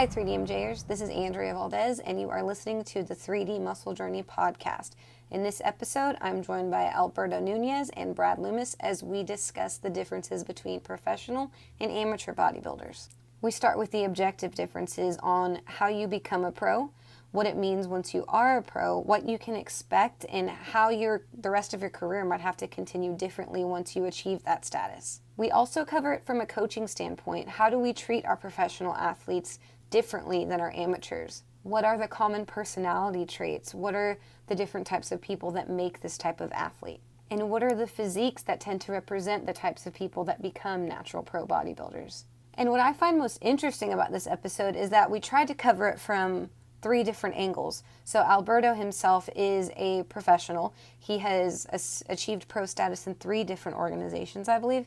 Hi, 3DMJers. This is Andrea Valdez, and you are listening to the 3D Muscle Journey podcast. In this episode, I'm joined by Alberto Nunez and Brad Loomis as we discuss the differences between professional and amateur bodybuilders. We start with the objective differences on how you become a pro, what it means once you are a pro, what you can expect, and how the rest of your career might have to continue differently once you achieve that status. We also cover it from a coaching standpoint. How do we treat our professional athletes differently than our amateurs? What are the common personality traits? What are the different types of people that make this type of athlete? And what are the physiques that tend to represent the types of people that become natural pro bodybuilders? And what I find most interesting about this episode is that we tried to cover it from 3 different angles. So Alberto himself is a professional. He has achieved pro status in 3 different organizations, I believe.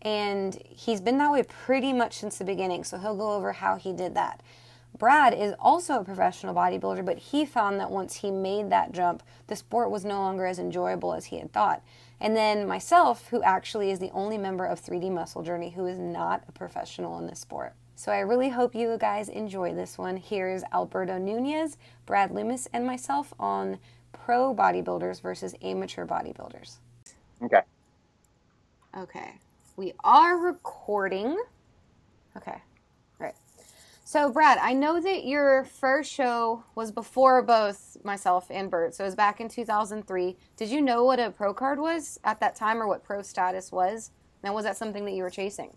And he's been that way pretty much since the beginning. So he'll go over how he did that. Brad is also a professional bodybuilder, but he found that once he made that jump, the sport was no longer as enjoyable as he had thought. And then myself, who actually is the only member of 3D Muscle Journey who is not a professional in this sport. So I really hope you guys enjoy this one. Here's Alberto Nunez, Brad Loomis, and myself on pro bodybuilders versus amateur bodybuilders. Okay. We are recording. Okay. Right. So, Brad, I know that your first show was before both myself and Bert, so it was back in 2003. Did you know what a pro card was at that time or what pro status was? Now, was that something that you were chasing?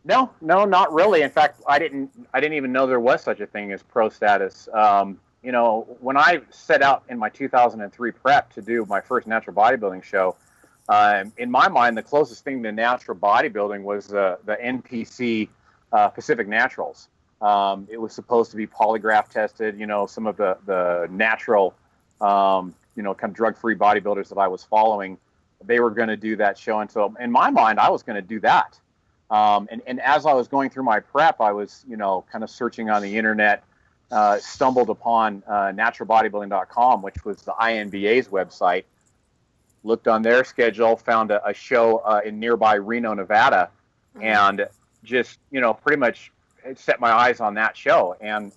No, not really. In fact, I didn't even know there was such a thing as pro status. When I set out in my 2003 prep to do my first natural bodybuilding show, in my mind, the closest thing to natural bodybuilding was the NPC Pacific Naturals. It was supposed to be polygraph tested. Some of the natural, kind of drug-free bodybuilders that I was following, they were going to do that show. And so in my mind, I was going to do that. And as I was going through my prep, I was, kind of searching on the internet, stumbled upon naturalbodybuilding.com, which was the INBA's website, looked on their schedule, found a show in nearby Reno, Nevada, and just, pretty much set my eyes on that show. And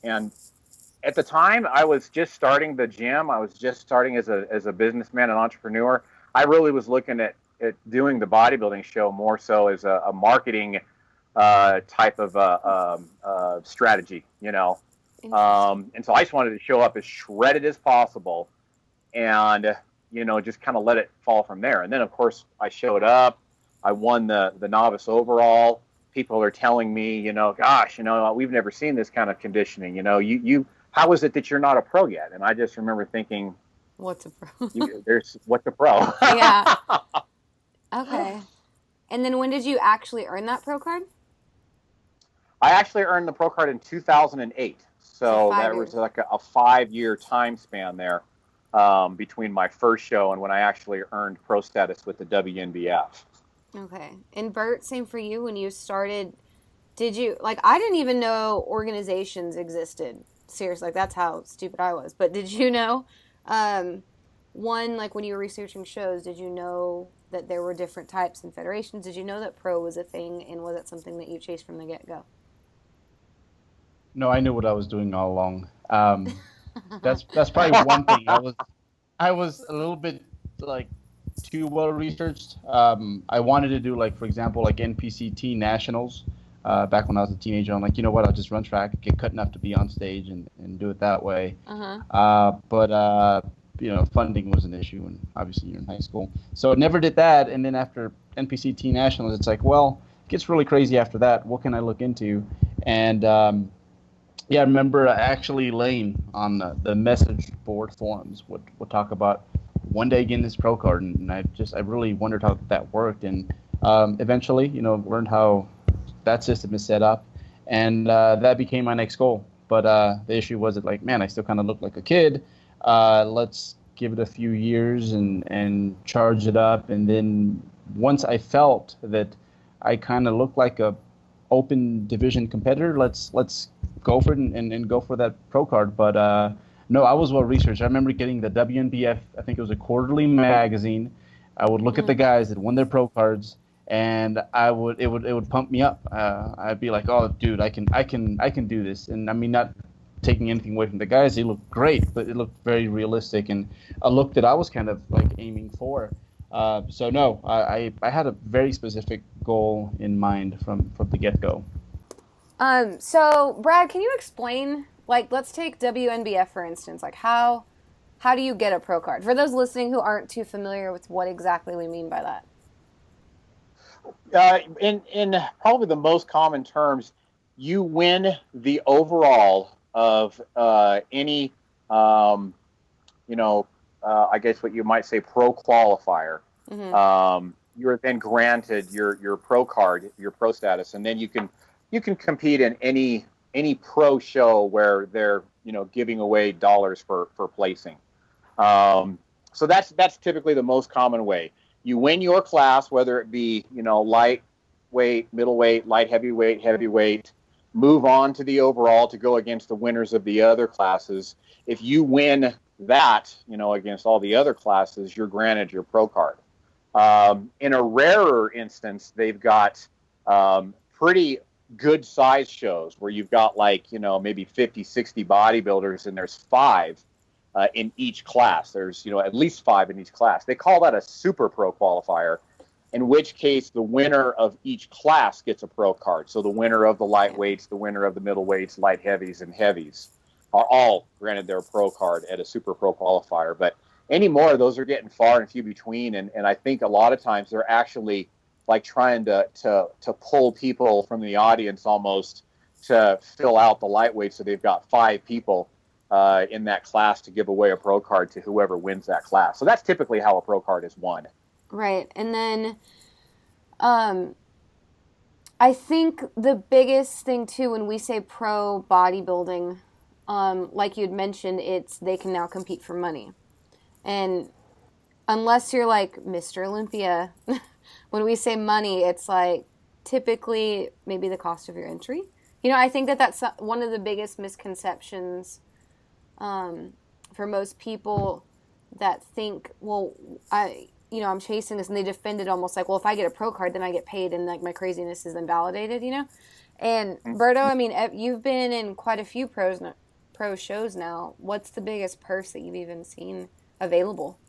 at the time, I was just starting the gym. I was just starting as a businessman and entrepreneur. I really was looking at doing the bodybuilding show more so as a marketing type of strategy, And so I just wanted to show up as shredded as possible and, just kind of let it fall from there. And then, of course, I showed up. I won the novice overall. People are telling me, gosh, we've never seen this kind of conditioning. How is it that you're not a pro yet? And I just remember thinking, what's a pro? What's a pro? Yeah. Okay. And then when did you actually earn that pro card? I actually earned the pro card in 2008. So that was like a 5-year time span there between my first show and when I actually earned pro status with the WNBF. Okay. And Bert, same for you. When you started, did you, I didn't even know organizations existed. Seriously, that's how stupid I was. But did you know, when you were researching shows, did you know that there were different types and federations? Did you know that pro was a thing, and was it something that you chased from the get-go? No, I knew what I was doing all along. That's probably one thing. I was a little bit too well researched. I wanted to do for example, NPCT nationals. Back when I was a teenager, I'm you know what? I'll just run track, get cut enough to be on stage, and do it that way. But funding was an issue, and obviously you're in high school. So I never did that, and then after NPCT Nationals, it's it gets really crazy after that. What can I look into? And, I remember actually laying on the message board forums would talk about one day getting this pro card, and I really wondered how that worked, and eventually, learned how that system is set up, and that became my next goal. But the issue was that I still kind of look like a kid. Let's give it a few years and charge it up. And then once I felt that I kind of looked like a open division competitor, let's go for it and go for that pro card. But no, I was well researched. I remember getting the WNBF, I think it was a quarterly magazine. I would look at the guys that won their pro cards, and it would pump me up. I'd be like, oh, dude, I can do this. And I mean, not taking anything away from the guys, they looked great, but it looked very realistic and a look that I was kind of like aiming for. So no, I had a very specific goal in mind from the get-go. So Brad, can you explain, like, let's take WNBF for instance, like how do you get a pro card? For those listening who aren't too familiar with what exactly we mean by that. In probably the most common terms, you win the overall of any, I guess what you might say, pro qualifier. Mm-hmm. You're then granted your pro card, your pro status, and then you can compete in any pro show where they're giving away dollars for placing. So that's typically the most common way. You win your class, whether it be, lightweight, middleweight, light heavyweight, move on to the overall to go against the winners of the other classes. If you win that, against all the other classes, you're granted your pro card. In a rarer instance, they've got pretty good size shows where you've got maybe 50, 60 bodybuilders and there's 5 in each class. There's, at least 5 in each class. They call that a super pro qualifier, in which case the winner of each class gets a pro card. So the winner of the lightweights, the winner of the middleweights, light heavies, and heavies are all granted their pro card at a super pro qualifier. But anymore, those are getting far and few between. And I think a lot of times they're actually like trying to pull people from the audience almost to fill out the lightweight. So they've got 5 people in that class to give away a pro card to whoever wins that class. So that's typically how a pro card is won. Right. And then I think the biggest thing too, when we say pro bodybuilding, like you'd mentioned, it's they can now compete for money. And unless you're like Mr. Olympia, when we say money, it's like typically maybe the cost of your entry. I think that's one of the biggest misconceptions for most people that think, well, I'm chasing this, and they defend it almost like, well, if I get a pro card, then I get paid, and like my craziness is invalidated, And Berto, I mean, you've been in quite a few pro shows now. What's the biggest purse that you've even seen available?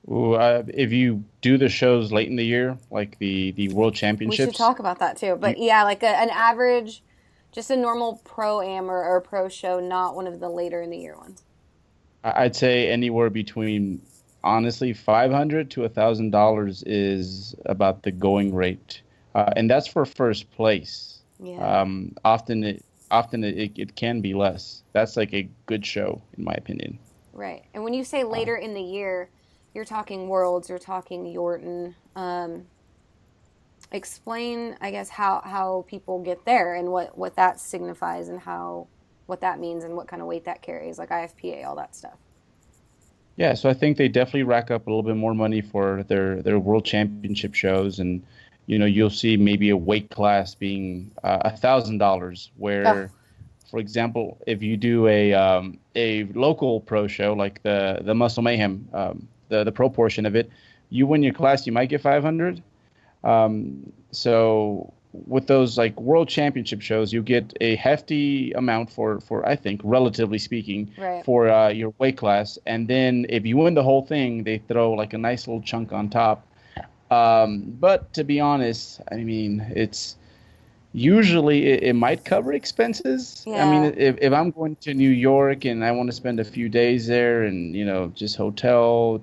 Ooh, if you do the shows late in the year, like the World Championships. We should talk about that too. But yeah, like an average, just a normal pro-am or pro show, not one of the later in the year ones. I'd say anywhere between, honestly, $500 to $1,000 is about the going rate, and that's for first place. Yeah. Often it can be less. That's like a good show, in my opinion. Right. And when you say later in the year, you're talking Worlds, you're talking Yorton. Explain, I guess, how people get there and what that signifies and what that means and what kind of weight that carries, like IFPA, all that stuff. Yeah, so I think they definitely rack up a little bit more money for their World Championship shows, and you'll see maybe a weight class being $1,000, where, for example, if you do a local pro show like the Muscle Mayhem, the pro portion of it, you win your class, you might get $500. So with those like World Championship shows, you get a hefty amount for I think, relatively speaking, right, for your weight class. And then if you win the whole thing, they throw like a nice little chunk on top. But to be honest, I mean, it's usually it might cover expenses. Yeah. I mean, if I'm going to New York and I want to spend a few days there and, just hotel,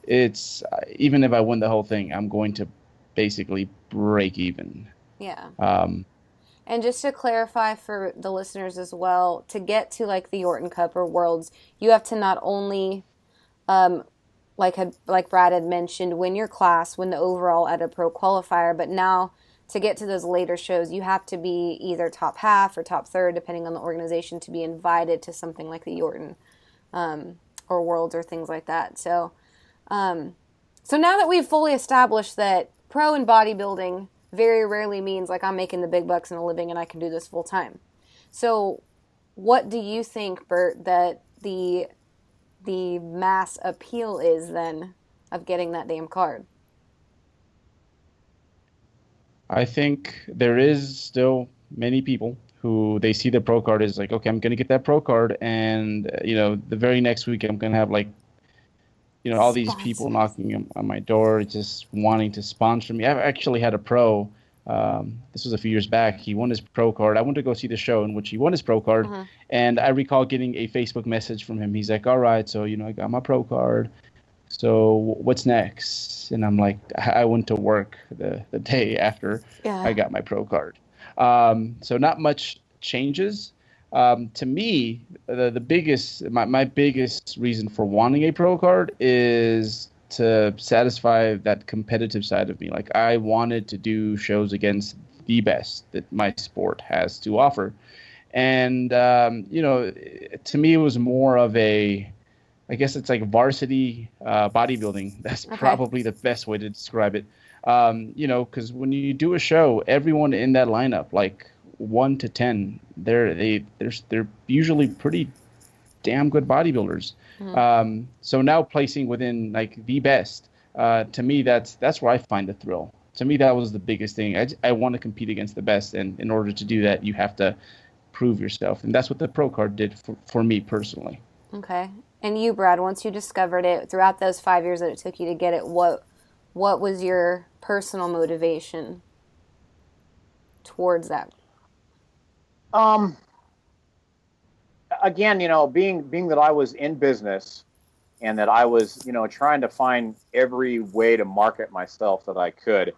it's even if I win the whole thing, I'm going to basically break even. Yeah. And just to clarify for the listeners as well, to get to like the Yorton Cup or Worlds, you have to not only, like Brad had mentioned, win your class, win the overall at a pro qualifier, but now to get to those later shows, you have to be either top half or top third, depending on the organization, to be invited to something like the Yorton or Worlds or things like that. So now that we've fully established that pro in bodybuilding very rarely means like I'm making the big bucks and a living and I can do this full time. So what do you think, Bert, that the mass appeal is then of getting that damn card? I think there is still many people who they see the pro card as like, okay, I'm going to get that pro card, and the very next week I'm going to have like, all these people Sponsors. knocking on my door, just wanting to sponsor me. I've actually had a pro. This was a few years back. He won his pro card. I went to go see the show in which he won his pro card, and I recall getting a Facebook message from him. He's like, "All right, so I got my pro card. So what's next?" And I'm like, I went to work the day after I got my pro card. So not much changes. To me, the biggest, my biggest reason for wanting a pro card is to satisfy that competitive side of me. Like, I wanted to do shows against the best that my sport has to offer. And, to me, it was more of I guess it's like varsity bodybuilding. That's probably the best way to describe it. Because when you do a show, everyone in that lineup, like 1 to 10, they're usually pretty damn good bodybuilders. So now placing within like the best, to me, that's where I find the thrill. To me, that was the biggest thing. I want to compete against the best, and in order to do that, you have to prove yourself, and that's what the pro card did for me personally. Okay. And you, Brad, once you discovered it, throughout those 5 years that it took you to get it, what was your personal motivation towards that? Again, being that I was in business and that I was, trying to find every way to market myself that I could,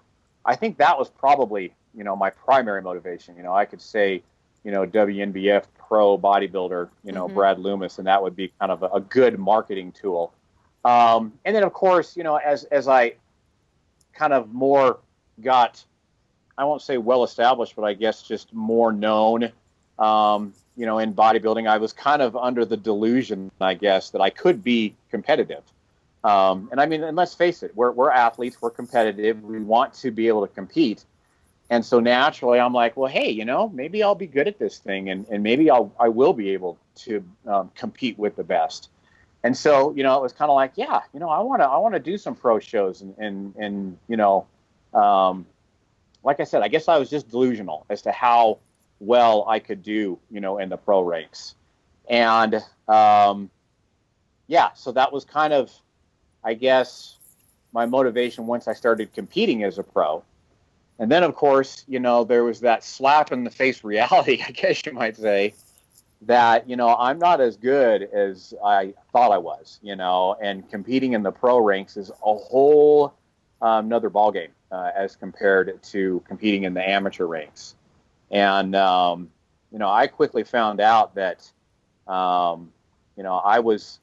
I think that was probably, my primary motivation. I could say, WNBF pro bodybuilder, Brad Loomis, and that would be kind of a good marketing tool. And then, of course, as I kind of more got, I won't say well established, but I guess just more known, in bodybuilding, I was kind of under the delusion, I guess, that I could be competitive. And I mean, and let's face it, we're athletes, we're competitive, we want to be able to compete. And so naturally, I'm like, well, hey, maybe I'll be good at this thing, and maybe I will be able to compete with the best. And so, it was kind of like, yeah, I want to do some pro shows, and like I said, I guess I was just delusional as to how well I could do, in the pro ranks. And so that was kind of, I guess, my motivation once I started competing as a pro. And then, of course, there was that slap in the face reality, I guess you might say, that, I'm not as good as I thought I was, and competing in the pro ranks is a whole another ballgame as compared to competing in the amateur ranks. And, I quickly found out that, I was,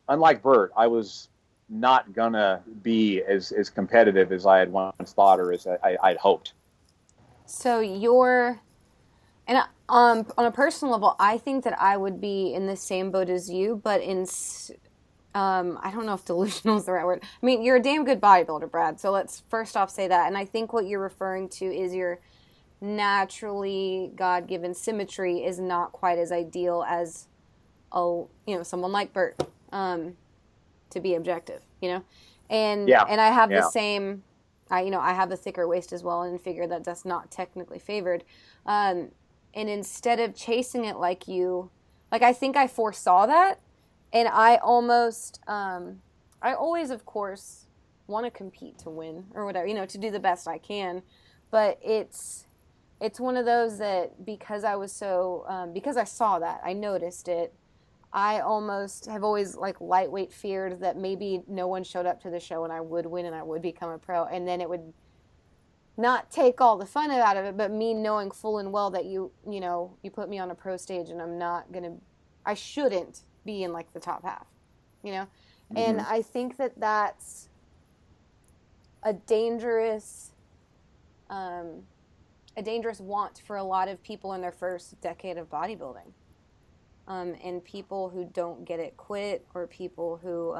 unlike Bert, I was not gonna be as competitive as I had once thought, or as I'd hoped. So on a personal level, I think that I would be in the same boat as you, but I don't know if delusional is the right word. I mean, you're a damn good bodybuilder, Brad. So let's first off say that. And I think what you're referring to is your naturally God-given symmetry is not quite as ideal as someone like Bert. To be objective, and I have the same, I have the thicker waist as well, and figure that that's not technically favored. And instead of chasing it like you, I think I foresaw that, and I almost, I always, of course, want to compete to win or whatever, to do the best I can, but it's one of those that because I was so, because I saw that, I noticed it. I almost have always lightweight feared that maybe no one showed up to the show and I would win and I would become a pro, and then it would not take all the fun out of it, but me knowing full and well that you put me on a pro stage and I shouldn't be in the top half, Mm-hmm. And I think that that's a dangerous want for a lot of people in their first decade of bodybuilding. And people who don't get it quit, or people who,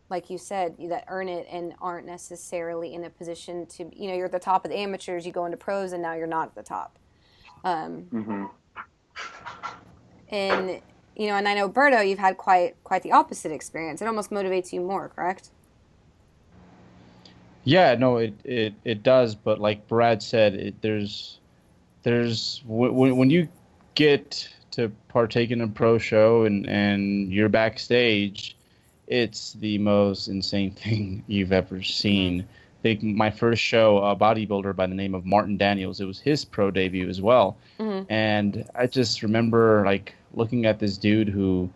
like you said, that earn it and aren't necessarily in a position to, you're at the top of the amateurs, you go into pros, and now you're not at the top. And, and I know, Berto, you've had quite the opposite experience. It almost motivates you more, correct? Yeah, no, it does, but like Brad said, there's when you get to partake in a pro show and you're backstage, it's the most insane thing you've ever seen. I think my first show, a bodybuilder by the name of Martin Daniels, it was his pro debut as well. And I just remember like looking at this dude who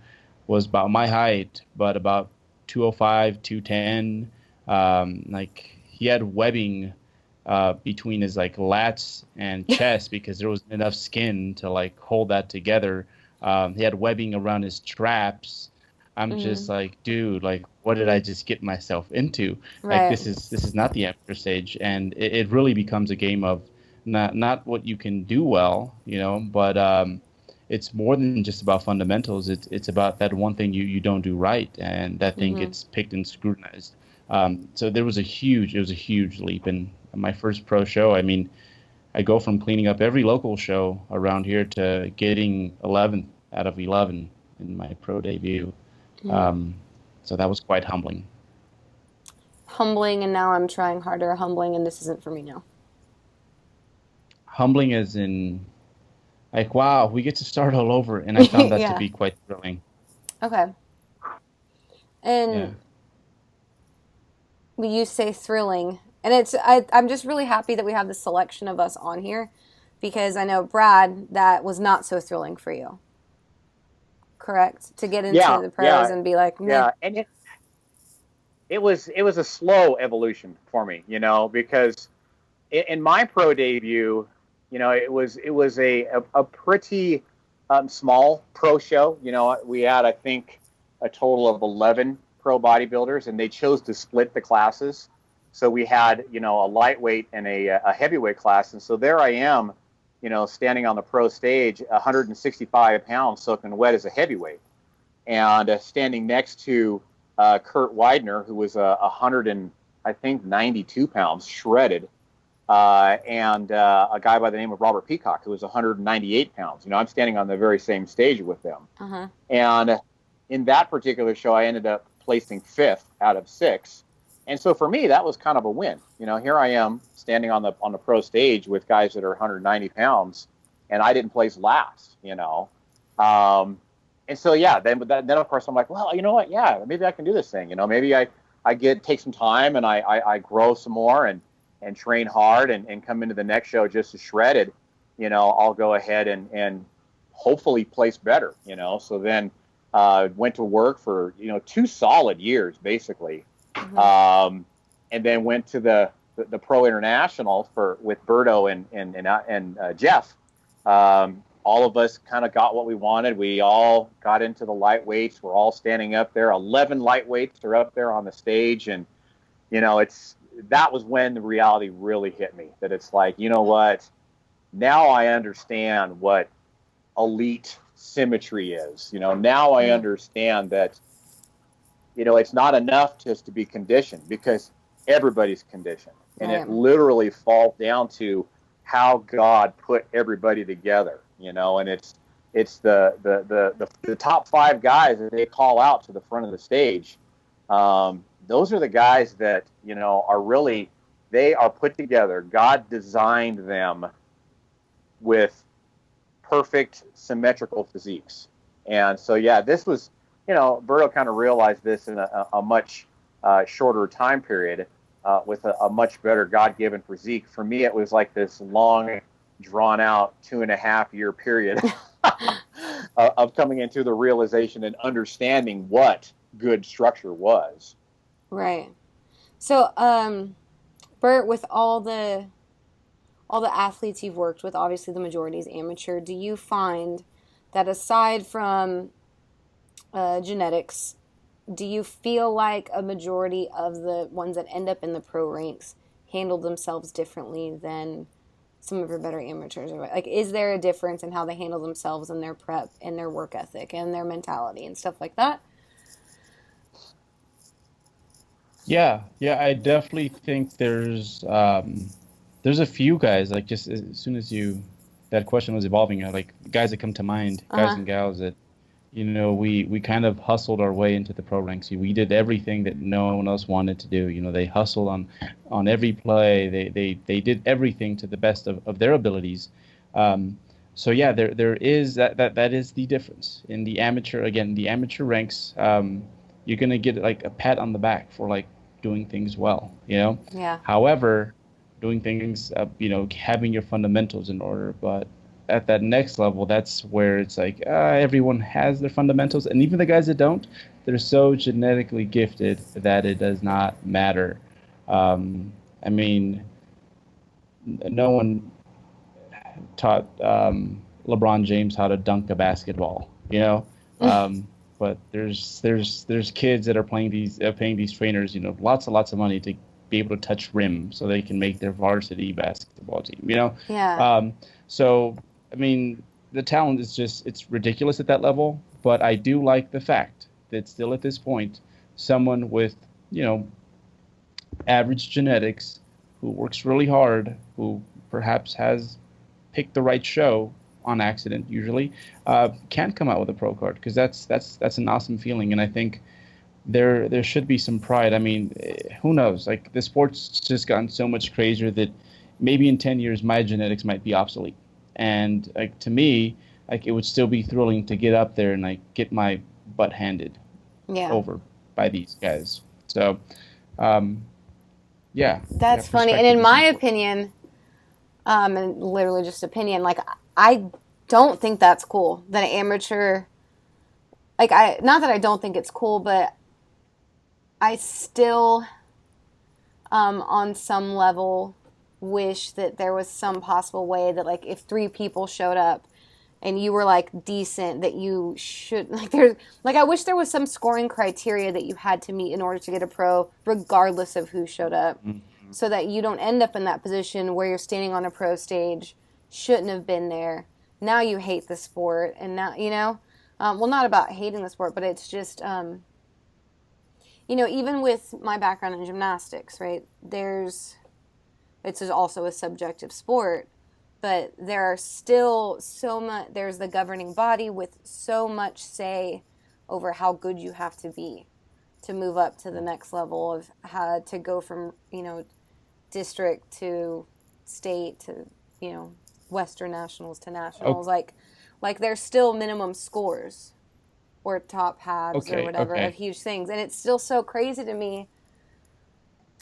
was about my height, but about 205, 210. Like he had webbing between his like lats and chest because there wasn't enough skin to like hold that together. He had webbing around his traps. I'm just like, dude, like, what did I just get myself into? Right. Like, this is not the amateur stage, and it really becomes a game of not what you can do well, you know, but it's more than just about fundamentals. It's about that one thing you don't do right, and that thing gets picked and scrutinized. So it was a huge leap. And my first pro show, I mean, I go from cleaning up every local show around here to getting 11th out of 11 in my pro debut. So that was quite humbling. Humbling, and now I'm trying harder. Humbling, and this isn't for me now. Humbling as in, like, wow, we get to start all over, and I found that to be quite thrilling. Okay. And you say thrilling, and I'm just really happy that we have this selection of us on here, because I know, Brad, that was not so thrilling for you. Correct? To get into the pros and be like, meh. Yeah, and it was a slow evolution for me, you know, because in my pro debut, you know, it was a pretty small pro show. You know, we had, I think, a total of 11 pro bodybuilders, and they chose to split the classes. So we had, you know, a lightweight and a heavyweight class, and so there I am, you know, standing on the pro stage, 165 pounds soaking wet as a heavyweight, and standing next to Kurt Widener, who was 192 pounds, shredded, and a guy by the name of Robert Peacock, who was 198 pounds. You know, I'm standing on the very same stage with them. And in that particular show, I ended up placing 5th out of 6. And so for me, that was kind of a win. You know, here I am standing on the pro stage with guys that are 190 pounds, and I didn't place last, you know. And so, yeah, then of course I'm like, well, you know what? Yeah, maybe I can do this thing. You know, maybe I take some time and I grow some more and train hard and come into the next show just as shredded. You know, I'll go ahead and hopefully place better, you know. So then went to work for, you know, 2 solid years, basically. And then went to the Pro International with Berto and Jeff. All of us kind of got what we wanted. We all got into the lightweights. We're all standing up there. 11 lightweights are up there on the stage, and you know, that was when the reality really hit me. That it's like, you know what? Now I understand what elite symmetry is. You know, now I understand that, you know, it's not enough just to be conditioned, because everybody's conditioned. And it literally falls down to how God put everybody together, you know, and it's the top 5 guys that they call out to the front of the stage. Those are the guys that, you know, they are put together. God designed them with perfect symmetrical physiques. And so, yeah, this was, you know, Berto kind of realized this in a much shorter time period with a much better God-given physique. For me, it was like this long, drawn-out 2.5-year period of coming into the realization and understanding what good structure was. Right. So, Bert, with all the athletes you've worked with, obviously the majority is amateur, do you find that aside from genetics, do you feel like a majority of the ones that end up in the pro ranks handle themselves differently than some of your better amateurs? Like, is there a difference in how they handle themselves and their prep and their work ethic and their mentality and stuff like that? Yeah, I definitely think there's a few guys, like, just as soon as that question was evolving, like guys that come to mind, guys and gals that we kind of hustled our way into the pro ranks. We did everything that no one else wanted to do. They hustled on every play. They did everything to the best of their abilities. So yeah, there is that is the difference in the amateur. Again, the amateur ranks, you're gonna get like a pat on the back for like doing things well. Yeah. However, doing things, having your fundamentals in order, but at that next level, that's where it's like everyone has their fundamentals, and even the guys that don't, they're so genetically gifted that it does not matter. I mean, no one taught LeBron James how to dunk a basketball, but there's kids that are paying these trainers, lots and lots of money to be able to touch rim so they can make their varsity basketball team, Yeah. So I mean, the talent is it's ridiculous at that level, but I do like the fact that still at this point, someone with, average genetics, who works really hard, who perhaps has picked the right show on accident usually, can come out with a pro card, because that's an awesome feeling. And I think there should be some pride. I mean, who knows? Like, the sport's just gotten so much crazier that maybe in 10 years my genetics might be obsolete. And like, to me, like, it would still be thrilling to get up there and like get my butt handed over by these guys. So, yeah. That's funny. And in my opinion, and literally just opinion, like, I don't think that's cool that an amateur, like, not that I don't think it's cool, but I still, on some level, wish that there was some possible way that, like, if 3 people showed up and you were like decent, that you should, like, I wish there was some scoring criteria that you had to meet in order to get a pro, regardless of who showed up, so that you don't end up in that position where you're standing on a pro stage, shouldn't have been there. Now you hate the sport, and now, well, not about hating the sport, but it's just, even with my background in gymnastics, right, it's also a subjective sport, but there are still there's the governing body with so much say over how good you have to be to move up to the next level of how to go from, district to state to, Western nationals to nationals. Like there's still minimum scores or top halves or whatever of huge things. And it's still so crazy to me.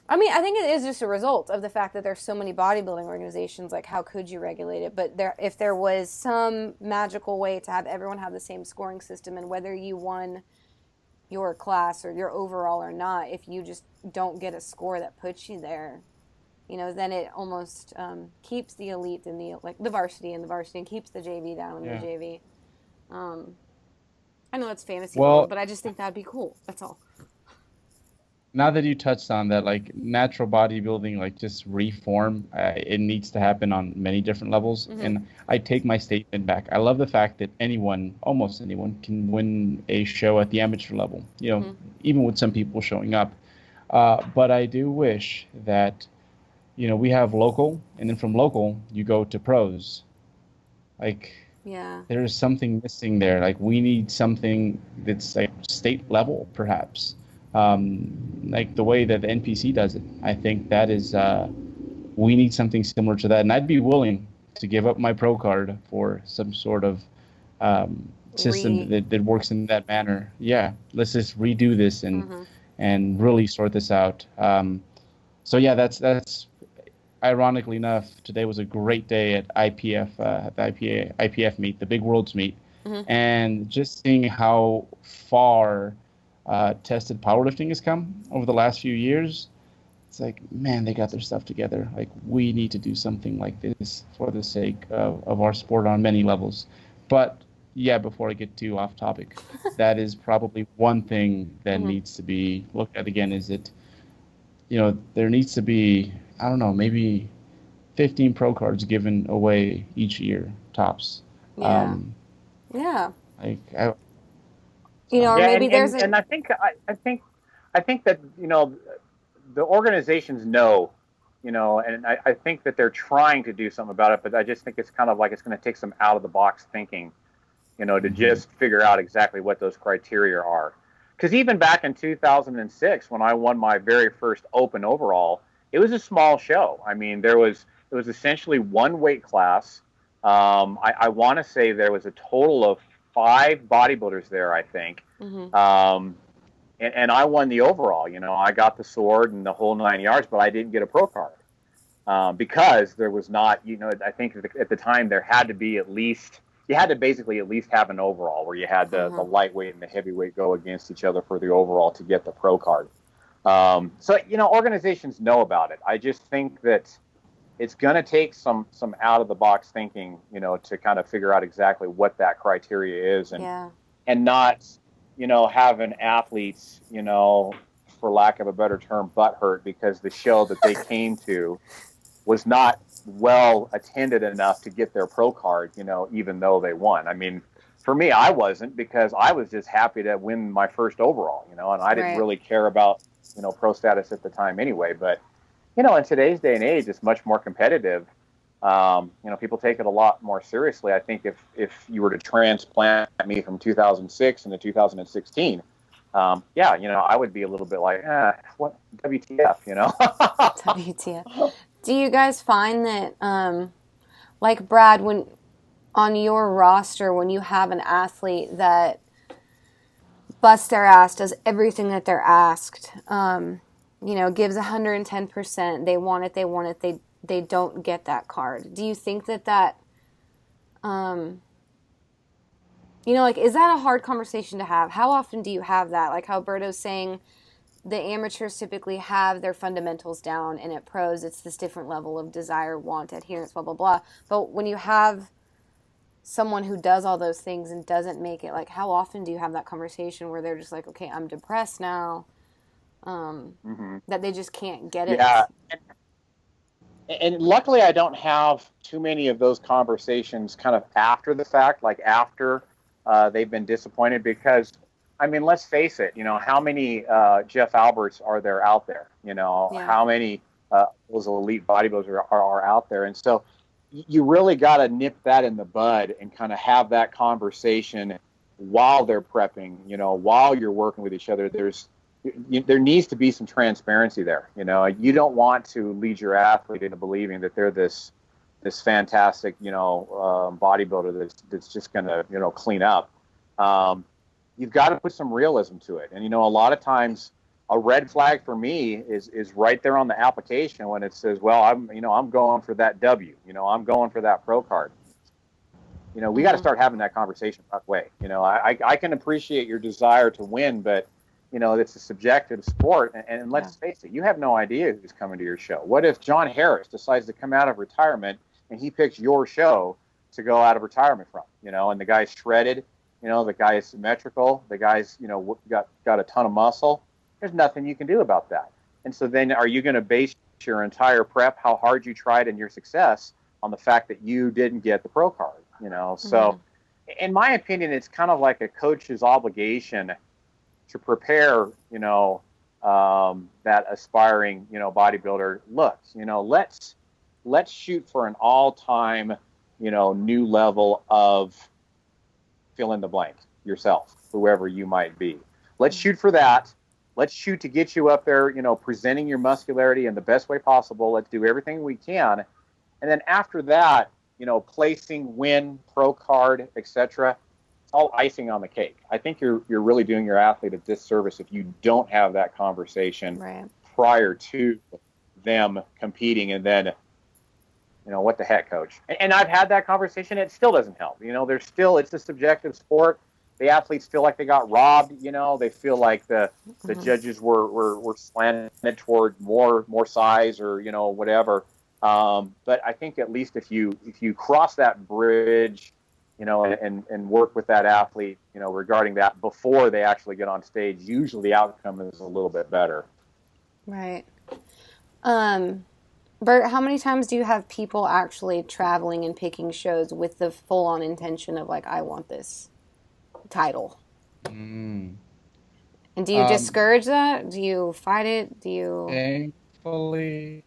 I mean, I think it is just a result of the fact that there's so many bodybuilding organizations. Like, how could you regulate it? But if there was some magical way to have everyone have the same scoring system, and whether you won your class or your overall or not, if you just don't get a score that puts you there, then it almost keeps the elite in the varsity and keeps the JV down in the JV. I know it's fantasy world, but I just think that'd be cool. That's all. Now that you touched on that, like, natural bodybuilding, like, just reform, it needs to happen on many different levels. Mm-hmm. And I take my statement back. I love the fact that almost anyone, can win a show at the amateur level, even with some people showing up. But I do wish that, we have local, and then from local, you go to pros. Like, there's something missing there. Like, we need something that's like state level, perhaps. Like the way that the NPC does it. I think that is, we need something similar to that. And I'd be willing to give up my pro card for some sort of system that works in that manner. Yeah, let's just redo this and really sort this out. So yeah, that's ironically enough, today was a great day at IPF, the IPF meet, the Big Worlds meet, and just seeing how far tested powerlifting has come over the last few years. It's like, man, they got their stuff together. Like, we need to do something like this for the sake of our sport on many levels. But yeah, before I get too off topic, that is probably one thing that needs to be looked at again, is that, there needs to be, I don't know, maybe 15 pro cards given away each year, tops. Yeah. Like, or maybe there's and I think that, the organizations know, and I think that they're trying to do something about it, but I just think it's kind of like it's going to take some out of the box thinking, to just figure out exactly what those criteria are. Because even back in 2006, when I won my very first open overall, it was a small show. I mean, it was essentially one weight class. I want to say there was a total of 5 bodybuilders there, I think. And I won the overall. I got the sword and the whole 9 yards, but I didn't get a pro card because there was not. I think at the time there had to be you had to basically at least have an overall where you had the lightweight and the heavyweight go against each other for the overall to get the pro card. So organizations know about it. I just think that it's going to take some out of the box thinking, to kind of figure out exactly what that criteria is and not, having athletes, for lack of a better term, butthurt because the show that they came to was not well attended enough to get their pro card, even though they won. I mean, for me, I wasn't, because I was just happy to win my first overall, and I didn't really care about, pro status at the time anyway. But, in today's day and age, it's much more competitive. People take it a lot more seriously. I think if you were to transplant me from 2006 into 2016, I would be a little bit like, what, WTF, WTF. Do you guys find that, like Brad, when on your roster, when you have an athlete that busts their ass, does everything that they're asked, gives 110%, they want it, they don't get that card. Do you think that, is that a hard conversation to have? How often do you have that? Like how Berto's saying, the amateurs typically have their fundamentals down, and at pros, it's this different level of desire, want, adherence, blah, blah, blah. But when you have someone who does all those things and doesn't make it, like, how often do you have that conversation where they're just like, okay, I'm depressed now, that they just can't get it? Yeah. And luckily, I don't have too many of those conversations kind of after the fact, like after they've been disappointed, because I mean, let's face it, how many Jeff Alberts are there out there? How many those elite bodybuilders are out there? And so you really got to nip that in the bud and kind of have that conversation while they're prepping, while you're working with each other. There needs to be some transparency there. You don't want to lead your athlete into believing that they're this fantastic, bodybuilder that's just going to, clean up. You've got to put some realism to it. And, a lot of times a red flag for me is right there on the application when it says, well, I'm going for that W, I'm going for that pro card. We got to start having that conversation that way. I can appreciate your desire to win, but, it's a subjective sport. And let's face it, you have no idea who's coming to your show. What if John Harris decides to come out of retirement and he picks your show to go out of retirement from, and the guy's shredded, the guy is symmetrical, the guy's, got a ton of muscle. There's nothing you can do about that. And so then are you going to base your entire prep, how hard you tried and your success on the fact that you didn't get the pro card, So in my opinion, it's kind of like a coach's obligation to prepare, that aspiring, bodybuilder. Look, let's shoot for an all-time, new level of fill in the blank yourself, whoever you might be. Let's shoot for that. Let's shoot to get you up there, presenting your muscularity in the best way possible. Let's do everything we can. And then after that, placing, win, pro card, etc., it's all icing on the cake. I think you're really doing your athlete a disservice if you don't have that conversation prior to them competing, and then, what the heck, coach? And I've had that conversation. It still doesn't help. It's a subjective sport. The athletes feel like they got robbed. They feel like the judges were slanted toward more size or, whatever. But I think at least if you cross that bridge, and work with that athlete, regarding that before they actually get on stage, usually the outcome is a little bit better. Right. Bert, how many times do you have people actually traveling and picking shows with the full-on intention of, like, I want this title? And do you discourage that? Do you fight it? Do you... Thankfully,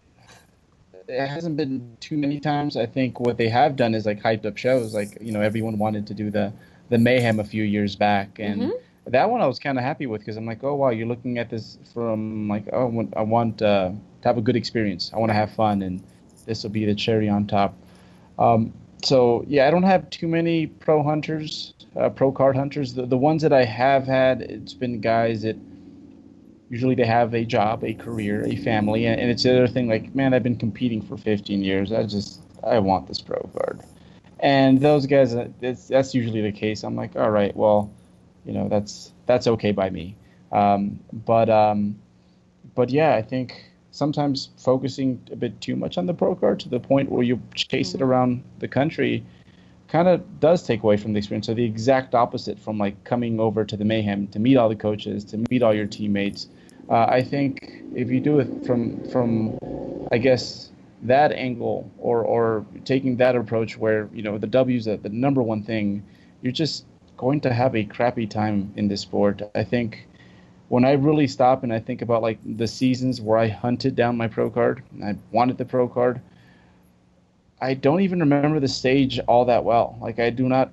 it hasn't been too many times. I think what they have done is, like, hyped up shows. Like, everyone wanted to do the the Mayhem a few years back, and Mm-hmm. that one I was kind of happy with because I'm like, oh wow, you're looking at this from like, oh, I want to have a good experience. I want to have fun, and this will be the cherry on top. So yeah, I don't have too many pro hunters, pro card hunters. The ones that I have had, it's been guys that usually they have a job, a career, a family, and it's the other thing. Like, man, I've been competing for 15 years. I want this pro card. And those guys, that's usually the case. I'm like, all right, well, that's okay by me. Um, but um, but yeah, I think sometimes focusing a bit too much on the pro card to the point where you chase it around the country kind of does take away from the experience. So the exact opposite from like coming over to the Mayhem to meet all the coaches, to meet all your teammates. I think if you do it from I guess that angle or taking that approach where the W's the number one thing, you're just going to have a crappy time in this sport. I think when I really stop and I think about like the seasons where I hunted down my pro card and I wanted the pro card, I don't even remember the stage all that well. Like I do not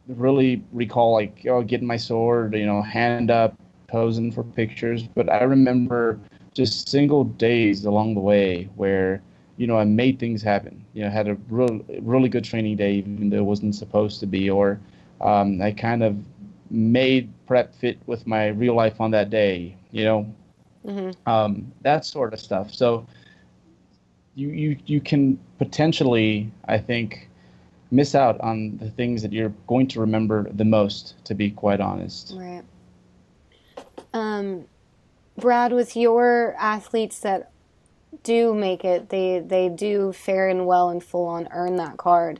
really recall like getting my sword, hand up, posing for pictures. But I remember just single days along the way where I made things happen. Had a really good training day even though it wasn't supposed to be, or I kind of made prep fit with my real life on that day. That sort of stuff. So you can potentially, I think, miss out on the things that you're going to remember the most, to be quite honest. Right. Brad, with your athletes that do make it, they do fair and well and full on earn that card.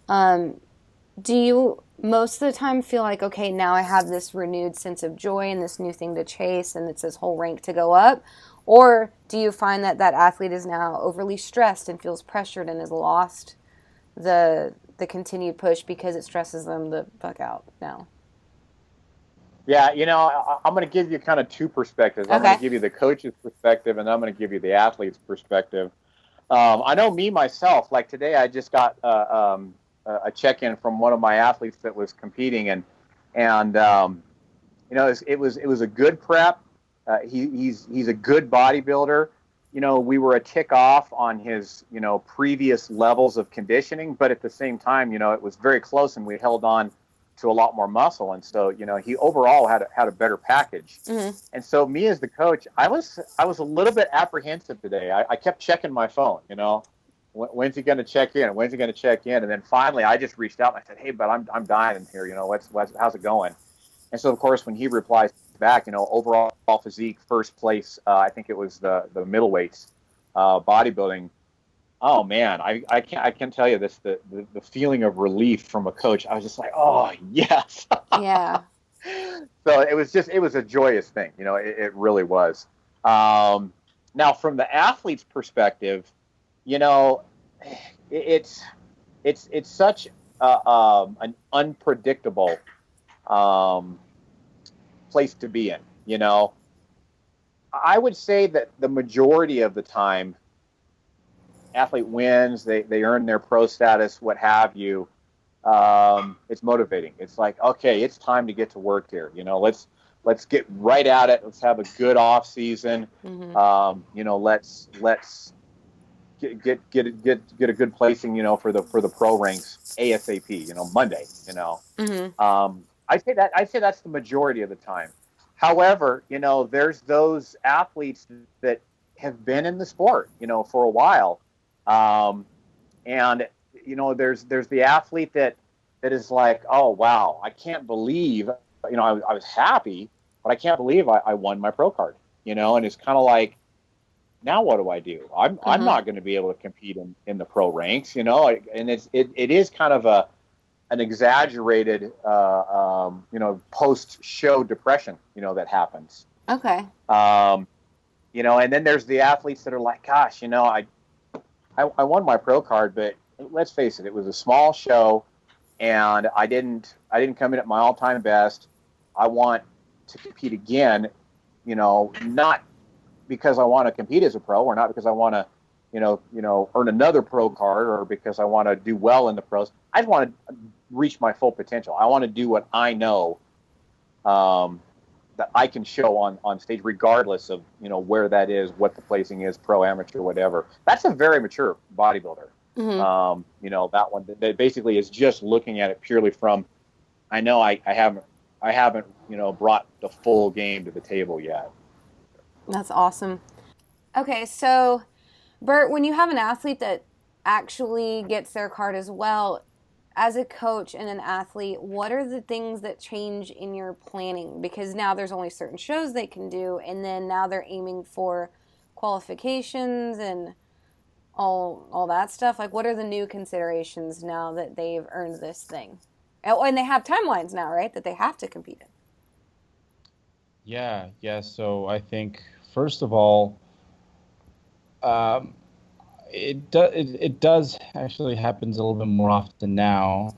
Do you most of the time feel like, okay, now I have this renewed sense of joy and this new thing to chase and it's this whole rank to go up? Or do you find that athlete is now overly stressed and feels pressured and has lost the continued push because it stresses them the fuck out now? Yeah, I'm going to give you kind of two perspectives. I'm going to give you the coach's perspective, and I'm going to give you the athlete's perspective. I know me, myself, like today I just got a check-in from one of my athletes that was competing, and it was a good prep. He's a good bodybuilder. We were a tick off on his, previous levels of conditioning, but at the same time, it was very close and we held on to a lot more muscle. And so, he overall had a better package. Mm-hmm. And so me as the coach, I was a little bit apprehensive today. I kept checking my phone, when's he going to check in? When's he going to check in? And then finally I just reached out and I said, hey, but I'm dying in here. How's it going? And so of course, when he replies back, overall physique, first place, I think it was the middleweights, bodybuilding. Oh man, I can't tell you this, the feeling of relief from a coach. I was just like, oh yes. Yeah. So it was a joyous thing. It really was. Now from the athlete's perspective, it's such an unpredictable place to be in. I would say that the majority of the time, athlete wins, they earn their pro status, what have you. It's motivating. It's like, okay, it's time to get to work here. Let's get right at it. Let's have a good off season. Mm-hmm. Let's get a good placing, for the pro ranks ASAP. Monday. Mm-hmm. I say that's the majority of the time. However, there's those athletes that have been in the sport, for a while. And there's the athlete that is like, oh wow, I can't believe, I was happy, but I can't believe I won my pro card, and it's kind of like, now what do I do? I'm not going to be able to compete in the pro ranks, and it is kind of an exaggerated, post-show depression, that happens. Okay. And then there's the athletes that are like, gosh, I won my pro card, but let's face it was a small show, and I didn't come in at my all-time best. I want to compete again, not because I want to compete as a pro, or not because I want to, earn another pro card, or because I want to do well in the pros. I just want to reach my full potential. I want to do what I know that I can show on stage, regardless of, you know, where that is, what the placing is, pro, amateur, whatever. That's a very mature bodybuilder. Mm-hmm. You know, that one that basically is just looking at it purely from, I know I haven't, you know, brought the full game to the table yet. That's awesome. Okay, so Bert, when you have an athlete that actually gets their card as well, as a coach and an athlete, what are the things that change in your planning? Because now there's only certain shows they can do, and then now they're aiming for qualifications and all that stuff. Like, what are the new considerations now that they've earned this thing? Oh, and they have timelines now, right, that they have to compete in. Yeah. So I think, first of all, it does actually happens a little bit more often now,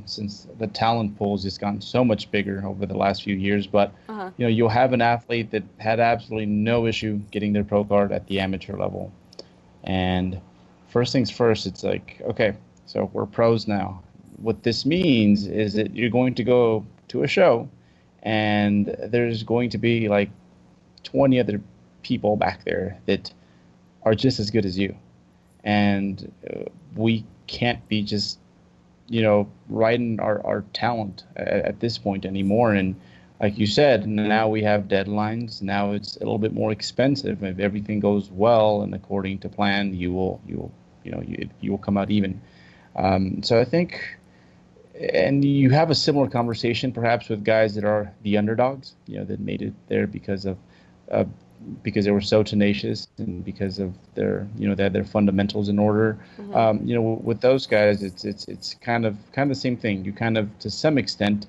since the talent pool has just gotten so much bigger over the last few years. But you know, you'll have an athlete that had absolutely no issue getting their pro card at the amateur level, and first things first, it's like, okay, so we're pros now. What this means is that you're going to go to a show, and there's going to be like 20 other people back there that are just as good as you. And we can't be just, you know, riding our talent at this point anymore. And like you said, now we have deadlines. Now it's a little bit more expensive. If everything goes well and according to plan, you will come out even. So I think, and you have a similar conversation perhaps with guys that are the underdogs, you know, that made it there because they were so tenacious and because of their, you know, they had their fundamentals in order. You know, with those guys, it's kind of the same thing. You kind of, to some extent,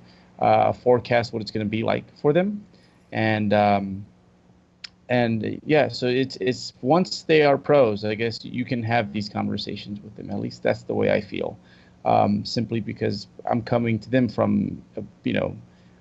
forecast what it's going to be like for them, and yeah. So it's once they are pros, I guess you can have these conversations with them. At least that's the way I feel. Simply because I'm coming to them from, you know,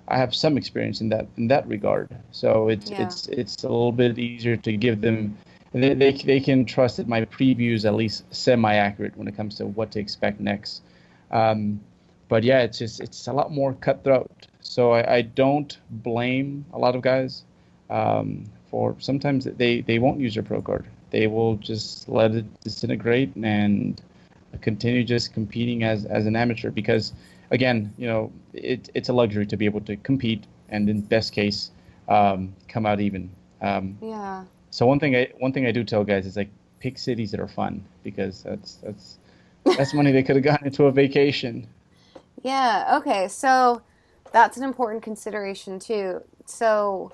I have some experience in that regard. So it's a little bit easier to give them. They can trust that my preview is at least semi-accurate when it comes to what to expect next. But yeah, it's a lot more cutthroat. So I don't blame a lot of guys for sometimes they won't use their pro card. They will just let it disintegrate and continue just competing as an amateur, because again, you know, it's a luxury to be able to compete and in best case come out even. Yeah. So one thing I do tell guys is, like, pick cities that are fun, because that's money they could have gotten into a vacation. Yeah, okay. So that's an important consideration too. So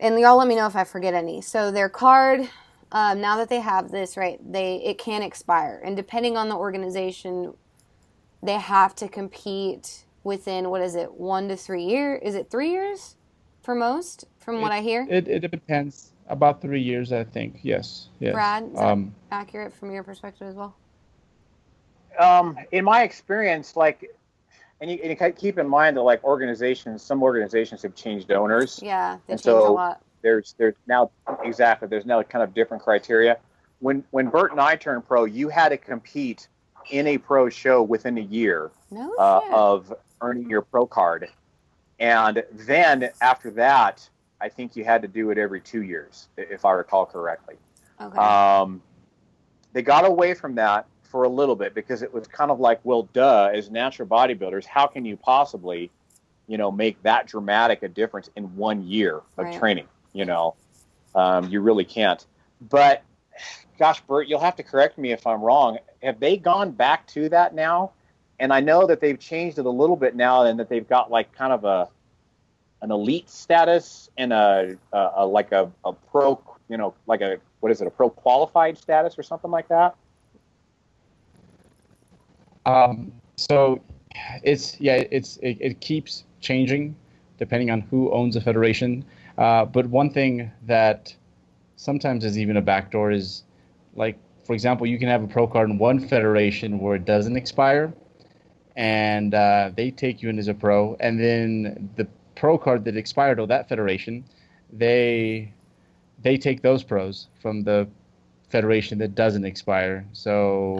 and y'all let me know if I forget any. So their card, now that they have this, right, it can expire, and depending on the organization, they have to compete within, what is it, 1 to 3 years? Is it 3 years for most, from what I hear? It depends. About 3 years, I think. Yes. Brad, is that accurate from your perspective as well? In my experience, like, and you keep in mind that, like, some organizations have changed owners. Yeah, they changed so a lot. There's now kind of different criteria. When Bert and I turned pro, you had to compete in a pro show within a year of earning your pro card, and then after that, I think you had to do it every 2 years, if I recall correctly. Okay. They got away from that for a little bit because it was kind of like, well, duh, as natural bodybuilders, how can you possibly, you know, make that dramatic a difference in 1 year of training? You know, you really can't. But gosh, Bert, you'll have to correct me if I'm wrong. Have they gone back to that now? And I know that they've changed it a little bit now, and that they've got like kind of an elite status and a pro, you know, like a pro qualified status or something like that. So it keeps changing depending on who owns the federation. But one thing that sometimes is even a backdoor is, like, for example, you can have a pro card in one federation where it doesn't expire, and they take you in as a pro, and then the pro card that expired of that federation, they take those pros from the federation that doesn't expire. So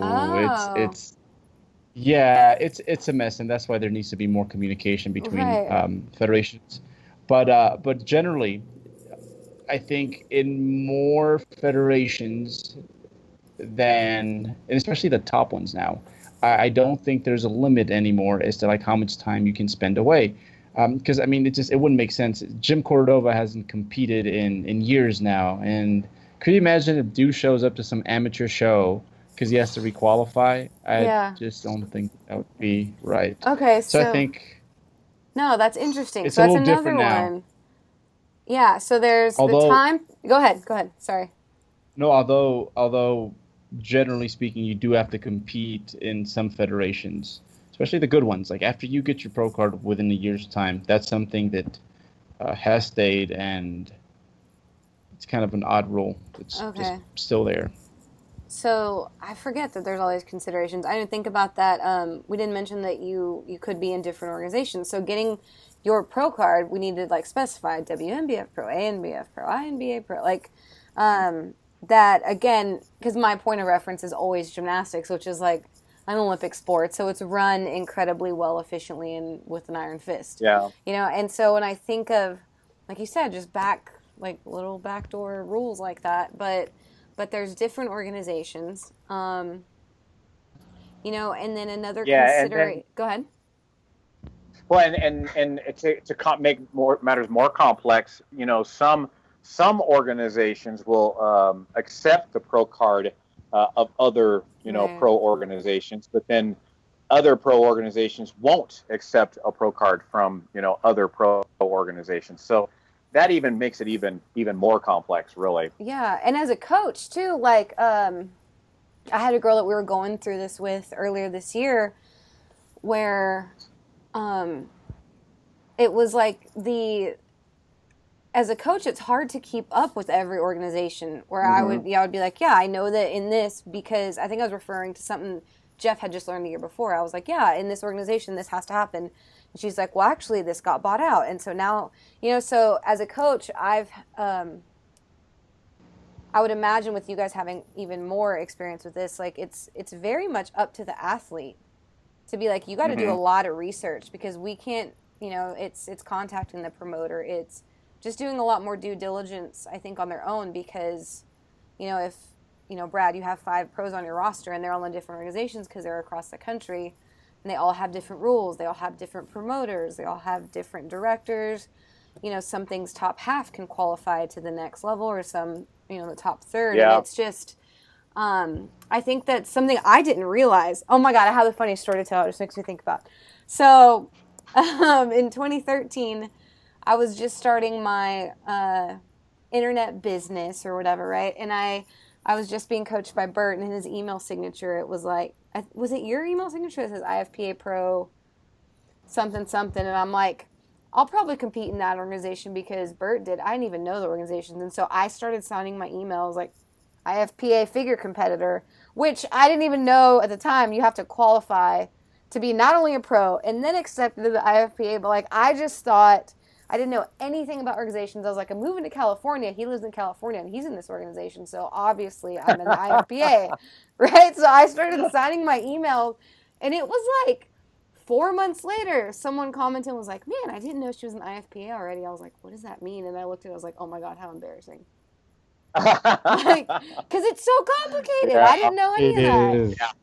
Yeah, it's a mess, and that's why there needs to be more communication between Right. federations. But generally, I think in more federations and especially the top ones now, I don't think there's a limit anymore as to like how much time you can spend away. Because I mean, it wouldn't make sense. Jim Cordova hasn't competed in years now, and could you imagine if Dew shows up to some amateur show because he has to requalify? I Yeah. just don't think that would be right. Okay, So I so think no, that's interesting. it's So a that's little another different now. one. Yeah, so there's the Although time. Go ahead. Go ahead. Sorry. no, although generally speaking, you do have to compete in some federations, especially the good ones. Like after you get your pro card within a year's time, that's something that has stayed, and it's kind of an odd rule. It's just Okay. still there. So I forget that there's all these considerations. I didn't think about that. We didn't mention that you could be in different organizations. So getting your pro card, we need to like specify WNBF Pro, ANBF Pro, INBA Pro, like that again. Because my point of reference is always gymnastics, which is like an Olympic sport. So it's run incredibly well, efficiently, and with an iron fist. Yeah. And so when I think of, like you said, just like little backdoor rules like that, but there's different organizations, and then another Yeah, and then Go ahead. well, and make matters more complex, some organizations will accept the pro card of other Right. pro organizations, but then other pro organizations won't accept a pro card from other pro organizations. So that even makes it even more complex, really. Yeah, and as a coach too, like I had a girl that we were going through this with earlier this year, where um, it was like as a coach, it's hard to keep up with every organization. Where Hmm. I would be like, yeah, I know that in this, because I think I was referring to something Jeff had just learned the year before. I was like, yeah, in this organization, this has to happen. And she's like, well, actually, this got bought out, and so now, so as a coach, I would imagine with you guys having even more experience with this, like it's very much up to the athlete to be like, you got to do a Hmm. lot of research, because we can't, it's contacting the promoter, it's just doing a lot more due diligence, I think, on their own, because if Brad, you have 5 pros on your roster and they're all in different organizations because they're across the country, and they all have different rules, they all have different promoters, they all have different directors. Some things top half can qualify to the next level, or some the top third, and Yeah. it's just I think that's something I didn't realize. Oh my God, I have a funny story to tell. It just makes me think about. So, in 2013, I was just starting my internet business or whatever, right? And I was just being coached by Bert, and in his email signature, it was like, was it your email signature? It says IFPA Pro something something, and I'm like, I'll probably compete in that organization because Bert did. I didn't even know the organizations, and so I started signing my emails like IFPA figure competitor, which I didn't even know at the time. You have to qualify to be not only a pro and then accepted to the IFPA, but like I just thought, I didn't know anything about organizations. I was like, I'm moving to California. He lives in California and he's in this organization, so obviously I'm in the IFPA, right? So I started signing my emails, and it was like 4 months later, someone commented and was like, man, I didn't know she was in the IFPA already. I was like, what does that mean? And I looked at it, I was like, oh my God, how embarrassing. Like, because it's so complicated. I Yeah. didn't know any It of is. that.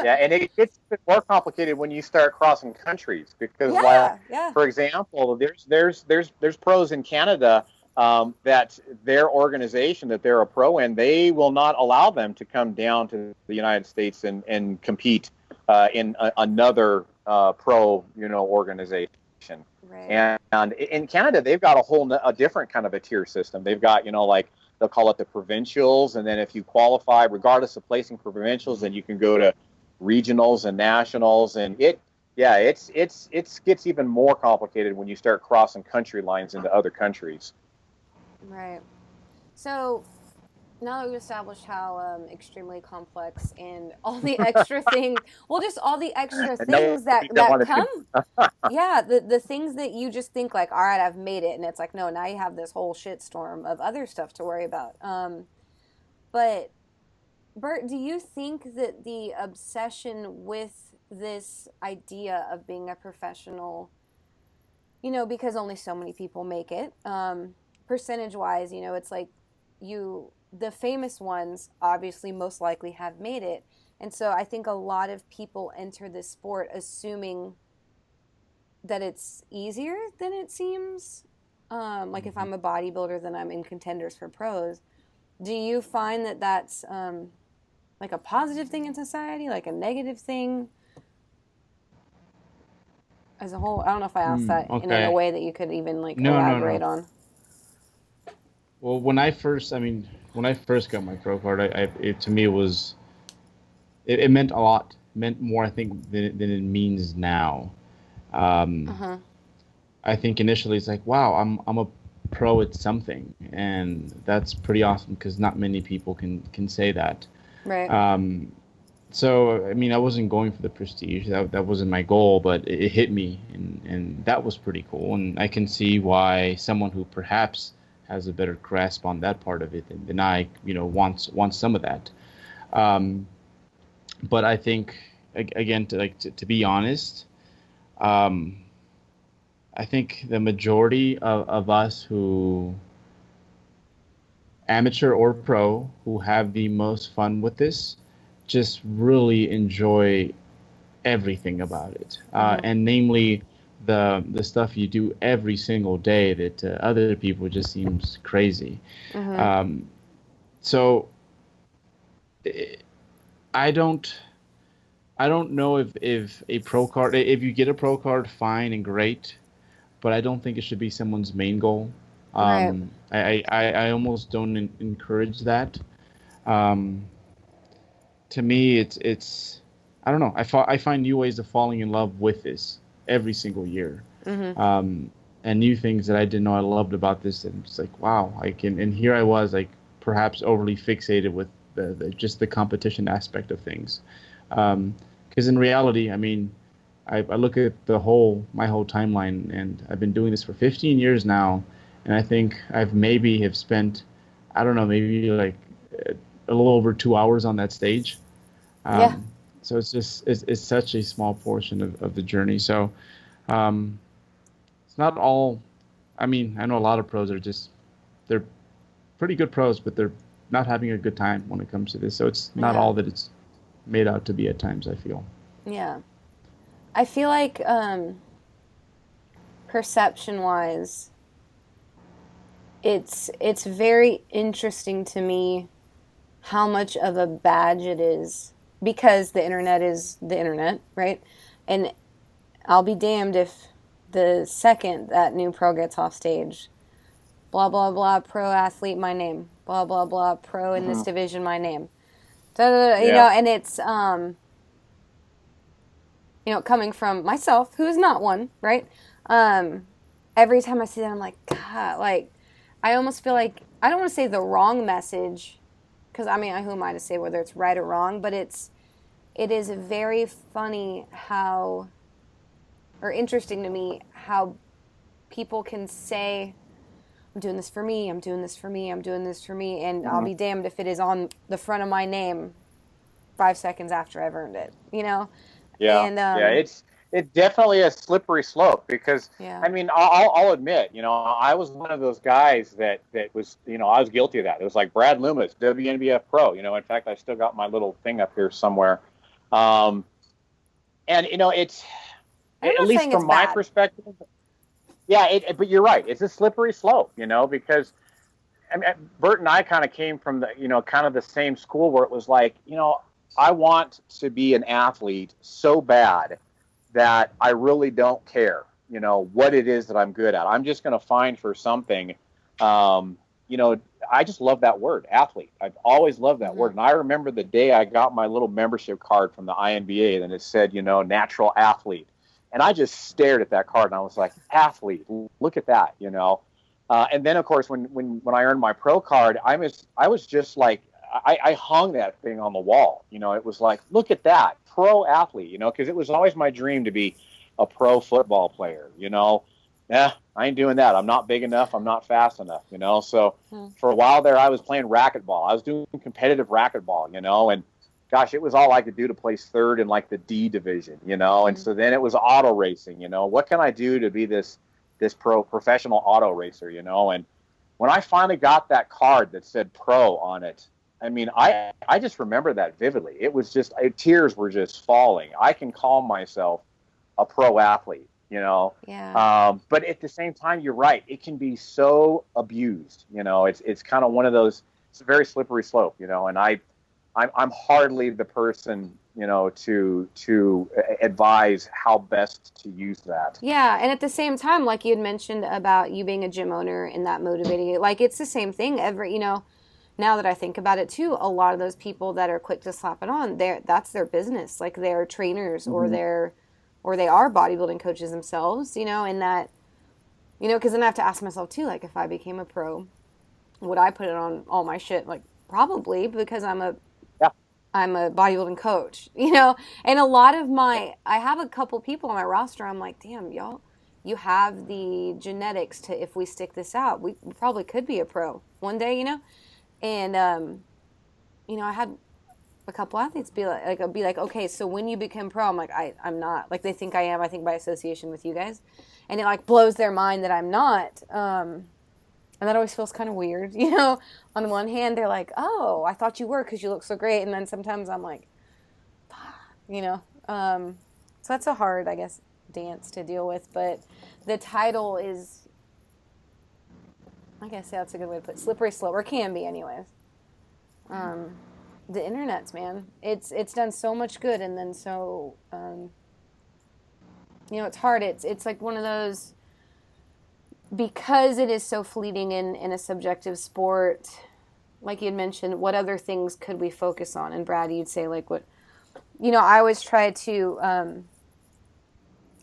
Yeah, and it gets even more complicated when you start crossing countries because, like, Yeah, yeah. for example, there's pros in Canada that their organization that they're a pro in, they will not allow them to come down to the United States and compete in another pro organization. Right. And in Canada, they've got a different kind of a tier system. They've got like they'll call it the provincials, and then if you qualify, regardless of placing for provincials, then you can go to regionals and nationals, and it gets even more complicated when you start crossing country lines into other countries. Right. So now that we've established how extremely complex and all the extra things, well, just all the extra And no, things that you don't want come, to. yeah, the things that you just think like, all right, I've made it, and it's like, no, now you have this whole shitstorm of other stuff to worry about. But Bert, do you think that the obsession with this idea of being a professional, you know, because only so many people make it. Percentage wise, you know, it's like the famous ones obviously most likely have made it. And so I think a lot of people enter this sport assuming that it's easier than it seems. Like if I'm a bodybuilder, then I'm in contenders for pros. Do you find that that's like a positive thing in society, like a negative thing as a whole? I don't know if I asked that in a way that you could even like elaborate on. Well, when I first got my pro card, to me it meant a lot. It meant more, I think, than it means now. I think initially it's like, wow, I'm a pro at something, and that's pretty awesome because not many people can say that. Right. So I mean, I wasn't going for the prestige. That wasn't my goal, but it hit me, and that was pretty cool. And I can see why someone who perhaps has a better grasp on that part of it than I, you know, wants some of that. But I think, again, to be honest, I think the majority of us who, amateur or pro, who have the most fun with this, just really enjoy everything about it. And namely, the stuff you do every single day that other people just seems crazy. So I don't know if a pro card, if you get a pro card, fine and great, but I don't think it should be someone's main goal. Right. I almost don't encourage that. To me, it's I don't know. I find new ways of falling in love with this every single year, and new things that I didn't know I loved about this. And it's like, wow, I can. And here I was, like, perhaps overly fixated with just the competition aspect of things. Because in reality, I mean, I look at my whole timeline, and I've been doing this for 15 years now, and I think I've maybe have spent, I don't know, maybe like a little over 2 hours on that stage. So it's such a small portion of the journey. So it's not all. I mean, I know a lot of pros they're pretty good pros, but they're not having a good time when it comes to this. So it's not all that it's made out to be at times, I feel. Yeah. I feel like perception-wise, it's very interesting to me how much of a badge it is, because the internet is the internet, right? And I'll be damned if the second that new pro gets off stage, blah, blah, blah, pro athlete, my name, blah, blah, blah, pro in this division, my name. Da, da, da, you know, and it's, you know, coming from myself, who is not one, right? Every time I see that, I'm like, God, like, I almost feel like, I don't want to say the wrong message, because, I mean, who am I to say whether it's right or wrong, but it is very funny how, or interesting to me, how people can say, I'm doing this for me, I'm doing this for me, I'm doing this for me, and I'll be damned if it is on the front of my name 5 seconds after I've earned it, you know? Yeah, and, it's definitely a slippery slope, because I mean, I'll admit, you know, I was one of those guys that was, you know, I was guilty of that. It was like Brad Loomis, WNBF pro. You know, in fact, I still got my little thing up here somewhere. And you know, it's at least from my perspective. Yeah, but you're right. It's a slippery slope, you know, because I mean, Bert and I kind of came from the, you know, kind of the same school where it was like, you know, I want to be an athlete so bad that I really don't care, you know, what it is that I'm good at. I'm just going to find for something. You know, I just love that word, athlete. I've always loved that word. And I remember the day I got my little membership card from the INBA, and it said, you know, natural athlete. And I just stared at that card, and I was like, athlete, look at that, you know. And then, of course, when I earned my pro card, I was just like, I hung that thing on the wall. You know, it was like, look at that, pro athlete, you know, because it was always my dream to be a pro football player, you know. I ain't doing that. I'm not big enough. I'm not fast enough, you know. So for a while there, I was playing racquetball. I was doing competitive racquetball, you know, and gosh, it was all I could do to place third in like the D division, you know. And so then it was auto racing, you know. What can I do to be this professional auto racer, you know? And when I finally got that card that said pro on it, I mean, I just remember that vividly. It was just, tears were just falling. I can call myself a pro athlete, you know. Yeah. But at the same time, you're right. It can be so abused, you know. It's kind of one of those. It's a very slippery slope, you know. And I'm hardly the person, you know, to advise how best to use that. Yeah, and at the same time, like you had mentioned about you being a gym owner and that motivating you, like it's the same thing. You know, now that I think about it too, a lot of those people that are quick to slap it on, that's their business. Like they're trainers or they are bodybuilding coaches themselves, you know, and that, you know, because then I have to ask myself too, like if I became a pro, would I put it on all my shit? Like probably, because I'm a bodybuilding coach, you know, and a lot of I have a couple people on my roster. I'm like, damn, y'all, you have the genetics to, if we stick this out, we probably could be a pro one day, you know? And, you know, I had a couple athletes be like, okay, so when you become pro, I'm like, I'm not. Like they think I am, I think by association with you guys. And it like blows their mind that I'm not. And that always feels kind of weird, you know. On one hand, they're like, "Oh, I thought you were because you look so great," and then sometimes I'm like, you know. So that's a hard, I guess, dance to deal with. But the title is, I guess that's a good way to put it, slippery slope, or can be, anyways. The internet's, man, it's done so much good, and then so, you know, it's hard. It's like one of those. Because it is so fleeting in a subjective sport, like you had mentioned, what other things could we focus on? And Brad, you'd say like what, you know, I always try to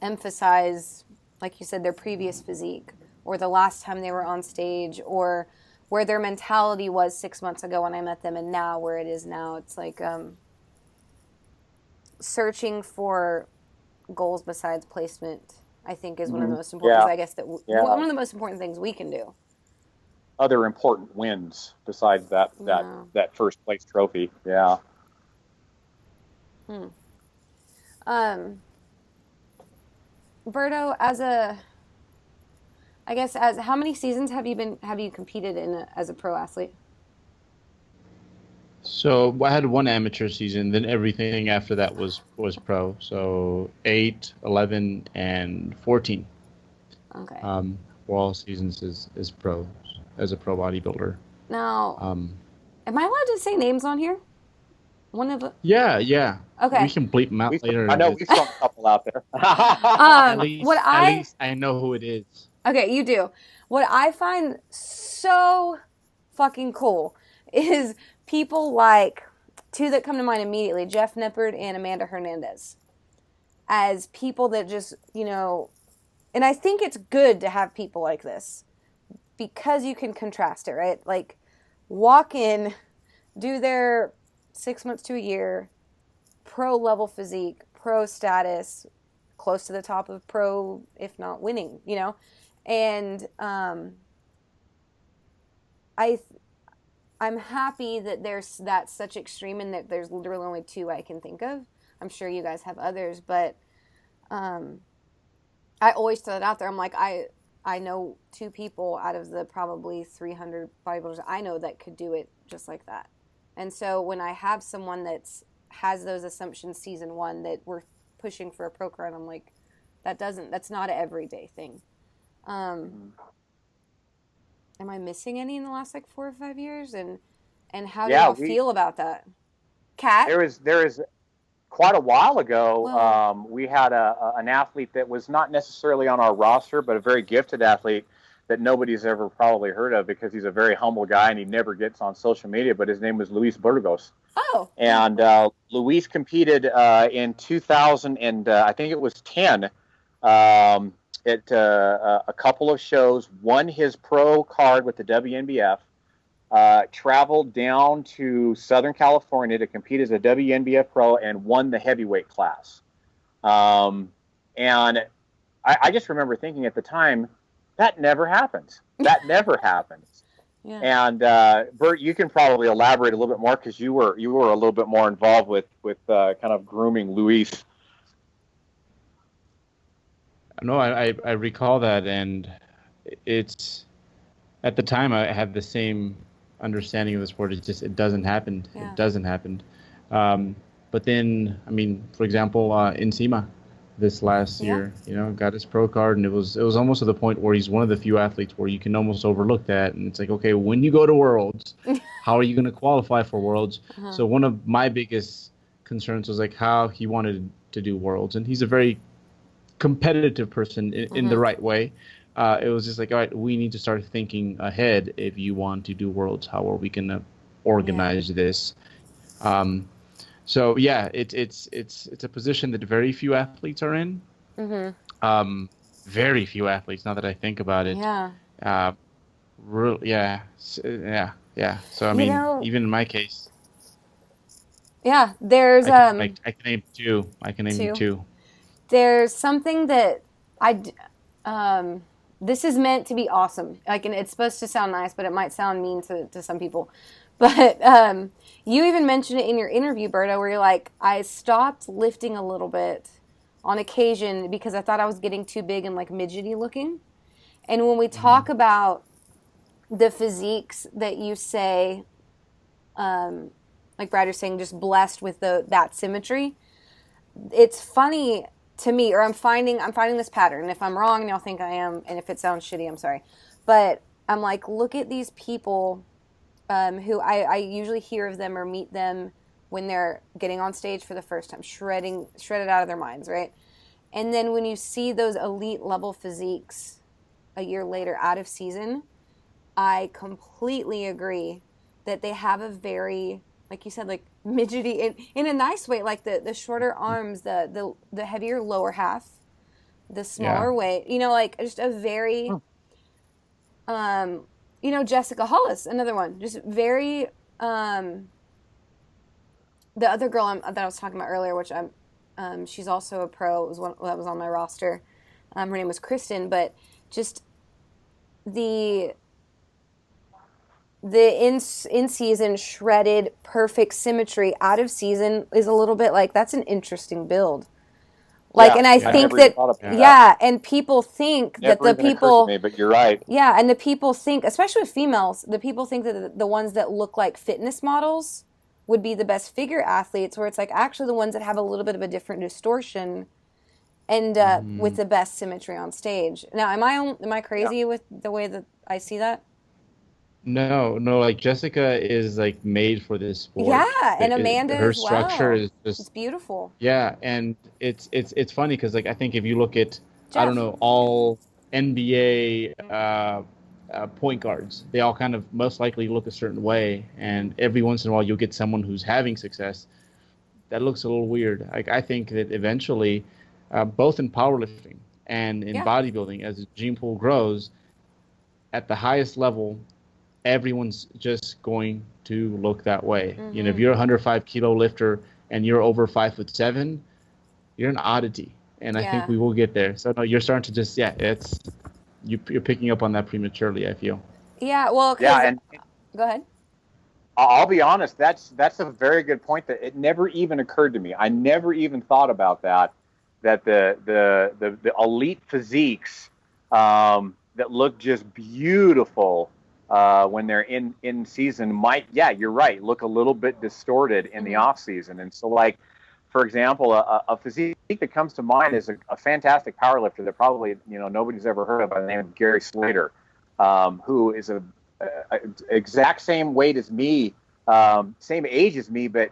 emphasize, like you said, their previous physique or the last time they were on stage or where their mentality was 6 months ago when I met them and now where it is now. It's like searching for goals besides placement, I think, is one of the most important things, I guess, one of the most important things we can do. Other important wins besides that first place trophy. Yeah. Berto, as how many seasons have you competed in as a pro athlete? So I had one amateur season, then everything after that was pro. So 8, 11, and 14. Okay. For all seasons is pro as a pro bodybuilder. Now, am I allowed to say names on here? One of the. Yeah. Okay. We can bleep them out later. I know we've got a couple out there. At least I know who it is. Okay, you do. What I find so fucking cool is people like, two that come to mind immediately, Jeff Nippard and Amanda Hernandez, as people that just, you know, and I think it's good to have people like this because you can contrast it, right? Like, walk in, do their 6 months to a year, pro level physique, pro status, close to the top of pro, if not winning, you know? And I'm happy that that's such extreme and that there's literally only two I can think of. I'm sure you guys have others, but I always throw it out there. I'm like, I know two people out of the probably 300 bodybuilders I know that could do it just like that. And so when I have someone that's has those assumptions season one that we're pushing for a pro card, I'm like, that's not an everyday thing. Am I missing any in the last like 4 or 5 years? And how do y'all feel about that? Kat? There is quite a while ago, we had an athlete that was not necessarily on our roster, but a very gifted athlete that nobody's ever probably heard of because he's a very humble guy and he never gets on social media, but his name was Luis Burgos. Oh. And Luis competed in 2000 and I think it was 10 at a couple of shows, won his pro card with the WNBF, traveled down to Southern California to compete as a WNBF pro and won the heavyweight class. And I just remember thinking at the time, that never happens. That never happens. Yeah. And Bert, you can probably elaborate a little bit more because you were a little bit more involved with kind of grooming Luis. No, I recall that, and it's at the time I had the same understanding of the sport. It doesn't happen. Yeah. It doesn't happen. But then, I mean, for example, Nsima this last year, got his pro card, and it was almost to the point where he's one of the few athletes where you can almost overlook that, and it's like, okay, when you go to Worlds, how are you going to qualify for Worlds? So one of my biggest concerns was like how he wanted to do Worlds, and he's a very competitive person in the right way. It was just like, all right, we need to start thinking ahead. If you want to do Worlds, how are we going to organize this? So yeah, it's a position that very few athletes are in. Very few athletes. Now that I think about it. Yeah. Yeah. So I mean, even in my case. Yeah, there's I can name two. Two. There's something that this is meant to be awesome. Like, and it's supposed to sound nice, but it might sound mean to some people. But you even mentioned it in your interview, Berto, where you're like, I stopped lifting a little bit on occasion because I thought I was getting too big and like midgety looking. And when we talk about the physiques that you say, like Brad, you're saying, just blessed with that symmetry, it's funny to me, or I'm finding this pattern. If I'm wrong, and y'all think I am, and if it sounds shitty, I'm sorry. But I'm like, look at these people who I usually hear of them or meet them when they're getting on stage for the first time, shredded out of their minds, right? And then when you see those elite level physiques a year later out of season, I completely agree that they have a very, like you said, like midgety in a nice way, like the shorter arms, the heavier lower half, the smaller weight, like just a very, Jessica Hollis, another one, just very, the other girl that I was talking about earlier, which she's also a pro, was one that was on my roster. Her name was Kristen, but just the in-season shredded perfect symmetry out of season is a little bit like, that's an interesting build. Like, and I think that, and people think that the people, but you're right. Yeah, and the people think, especially with females, the people think that the ones that look like fitness models would be the best figure athletes, where it's like actually the ones that have a little bit of a different distortion end up with the best symmetry on stage. Now, am I crazy with the way that I see that? No, like Jessica is like made for this sport. Yeah, and Amanda her as well. structure is just, it's beautiful. Yeah, and it's funny because like I think if you look at I don't know, all NBA point guards, they all kind of most likely look a certain way, and every once in a while you'll get someone who's having success that looks a little weird. Like I think that eventually, both in powerlifting and in bodybuilding, as the gene pool grows, at the highest level, everyone's just going to look that way. If you're a 105 kilo lifter and you're over 5'7", you're an oddity, and I think we will get there. So no, you're starting to just you're picking up on that prematurely, I feel. Yeah, well, and go ahead. I'll be honest. That's a very good point. That it never even occurred to me. I never even thought about that. That the elite physiques that look just beautiful when they're in season might, you're right, look a little bit distorted in the off season. And so, like, for example, a physique that comes to mind is a fantastic powerlifter that probably nobody's ever heard of, by the name of Gary Slater, who is a exact same weight as me, same age as me, but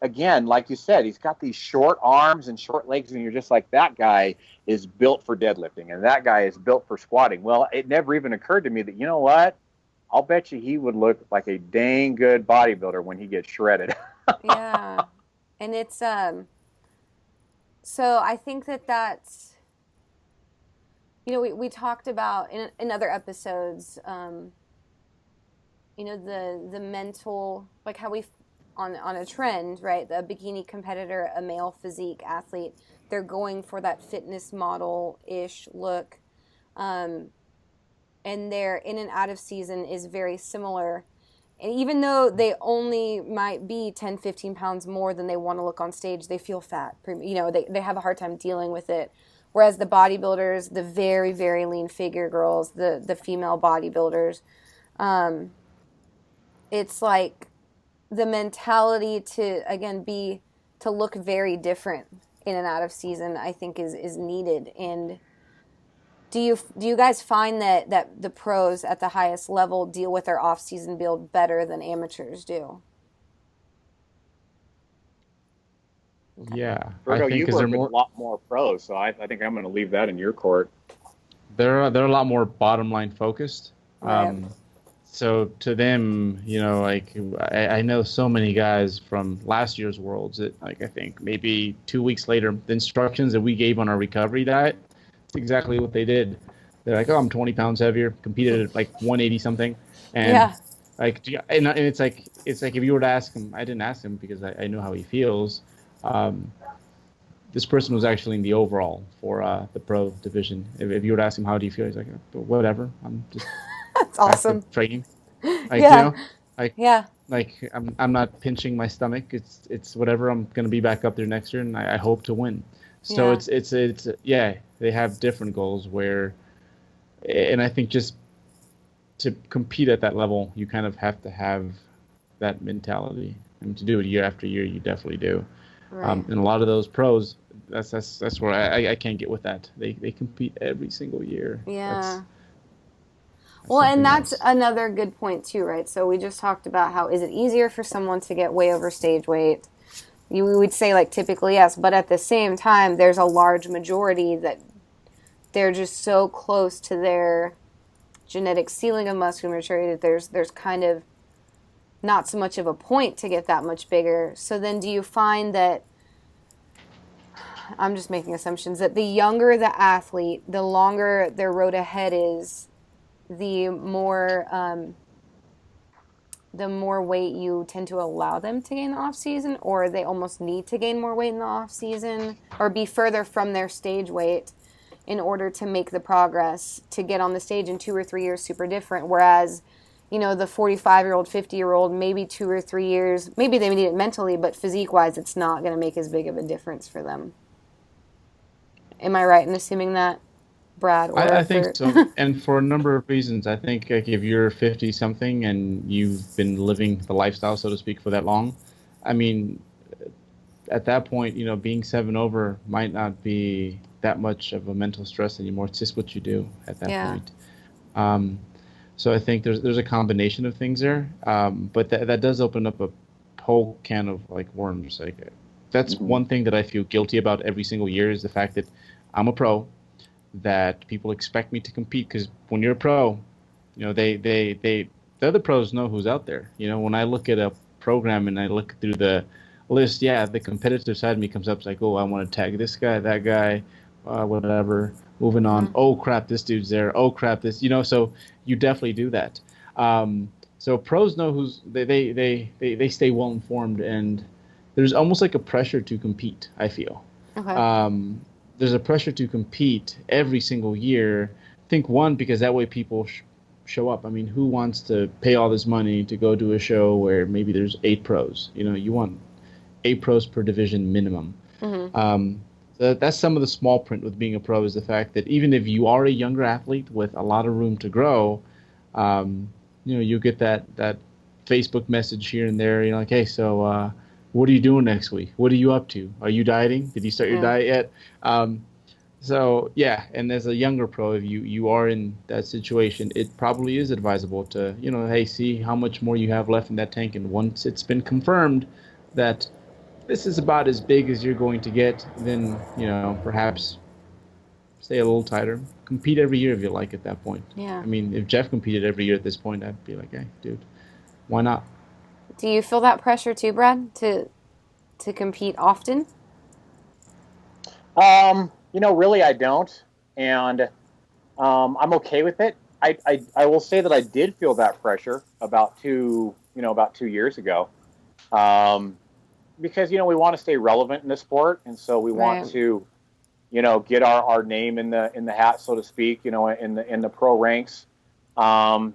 again, like you said, he's got these short arms and short legs, and you're just like, that guy is built for deadlifting, and that guy is built for squatting. Well, it never even occurred to me that, you know what? I'll bet you he would look like a dang good bodybuilder when he gets shredded. Yeah. And it's, so I think that's, we talked about in other episodes, the mental, like how we, on a trend, right? The bikini competitor, a male physique athlete, they're going for that fitness model-ish look. and their in and out of season is very similar. And even though they only might be 10, 15 pounds more than they want to look on stage, they feel fat. You know, they have a hard time dealing with it. Whereas the bodybuilders, the very, very lean figure girls, the female bodybuilders, it's like the mentality to, again, to look very different in and out of season, I think is needed. And do you guys find that the pros at the highest level deal with their off-season build better than amateurs do? Yeah, Berto, I think you because work they're with more. a lot more pros, so I think I'm going to leave that in your court. They're a lot more bottom line focused. Right. So to them, you know, like I know so many guys from last year's Worlds that, like, I think maybe 2 weeks later, the instructions that we gave on our recovery diet, it's exactly what they did. They're like, oh, I'm 20 pounds heavier, competed at like 180 something, and Yeah. like, and it's like if you were to ask him, I didn't ask him because I know how he feels. This person was actually in the overall for the pro division. If you were to ask him how do you feel, he's like, whatever. I'm just That's awesome. active training. Like, Yeah. you know, like, Yeah. like I'm not pinching my stomach. It's whatever. I'm gonna be back up there next year, and I hope to win. So Yeah. it's yeah. They have different goals where, and I think just to compete at that level, you kind of have to have that mentality. And to do it year after year, you definitely do. Right. And a lot of those pros, that's where I can't get with that. They compete every single year. Yeah. That's Well, and something that's else. another good point too, right? So we just talked about how is it easier for someone to get way over stage weight? You would say like typically yes, but at the same time, there's a large majority that they're just so close to their genetic ceiling of muscular maturity that there's kind of not so much of a point to get that much bigger. So then do you find that, I'm just making assumptions, that the younger the athlete, the longer their road ahead is, the more weight you tend to allow them to gain in the off season, or they almost need to gain more weight in the off season or be further from their stage weight in order to make the progress to get on the stage in 2 or 3 years super different. Whereas, you know, the 45-year-old, 50-year-old, maybe 2 or 3 years, maybe they need it mentally, but physique-wise, it's not going to make as big of a difference for them. Am I right in assuming that, Brad? Or I think so, and for a number of reasons. I think like if you're 50 something and you've been living the lifestyle, so to speak, for that long, I mean, at that point, you know, being 7 over might not be that much of a mental stress anymore. It's just what you do at that point. So I think there's a combination of things there, but that does open up a whole can of like worms. Like that's one thing that I feel guilty about every single year is the fact that I'm a pro, that people expect me to compete, because when you're a pro, you know, the other pros know who's out there. You know, when I look at a program and I look through the list, yeah, the competitive side of me comes up. It's like, oh, I want to tag this guy, that guy, whatever. Moving on. Oh crap, this dude's there. Oh crap, this. You know, so you definitely do that. So pros know who's they stay well informed, and there's almost like a pressure to compete. I feel. Okay. There's a pressure to compete every single year. I think one, because that way people show up. I mean, who wants to pay all this money to go to a show where maybe there's 8 pros? You know, you want 8 pros per division minimum. So that's some of the small print with being a pro, is the fact that even if you are a younger athlete with a lot of room to grow, you know, you get that Facebook message here and there. You know, like, hey, so what are you doing next week? What are you up to? Are you dieting? Did you start your diet yet? So yeah, and as a younger pro, if you are in that situation, it probably is advisable to, you know, hey, see how much more you have left in that tank, and once it's been confirmed that this is about as big as you're going to get, then, you know, perhaps stay a little tighter. Compete every year if you like at that point. Yeah. I mean, if Jeff competed every year at this point, I'd be like, hey, dude, why not? Do you feel that pressure too, Brad, to compete often? You know, really, I don't, and I'm okay with it. I will say that I did feel that pressure about 2 years ago, because, you know, we want to stay relevant in the sport, and so we want to, you know, get our name in the hat, so to speak, you know, in the pro ranks. But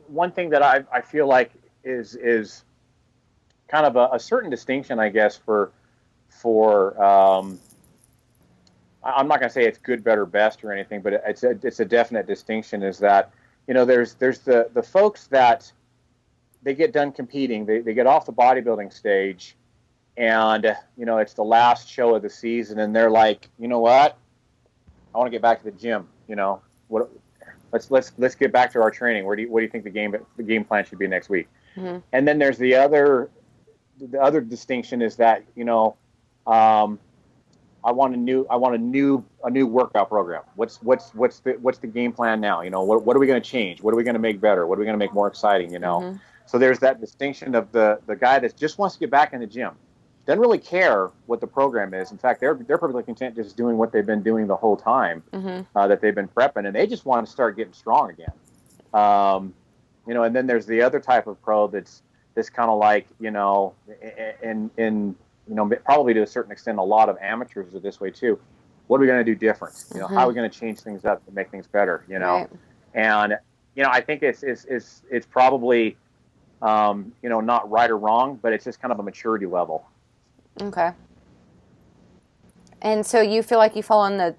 one thing that I feel like is kind of a certain distinction, I guess, for I'm not going to say it's good, better, best or anything, but it's a definite distinction. Is that there's the folks that they get done competing, they get off the bodybuilding stage, and it's the last show of the season, and they're like, you know what, I want to get back to the gym. What? Let's get back to our training. What do you think the game plan should be next week? Mm-hmm. And then there's the other distinction is that I want a new workout program. What's the game plan now? What are we going to change? What are we going to make better? What are we going to make more exciting? Mm-hmm. So there's that distinction of the guy that just wants to get back in the gym, doesn't really care what the program is. In fact, they're perfectly content just doing what they've been doing the whole time, mm-hmm. that they've been prepping, and they just want to start getting strong again. And then there's the other type of pro that's kind of like probably to a certain extent, a lot of amateurs are this way too. What are we going to do different? Mm-hmm. How are we going to change things up to make things better? Right. And I think it's probably not right or wrong, but it's just kind of a maturity level. Okay. And so you feel like you fall in the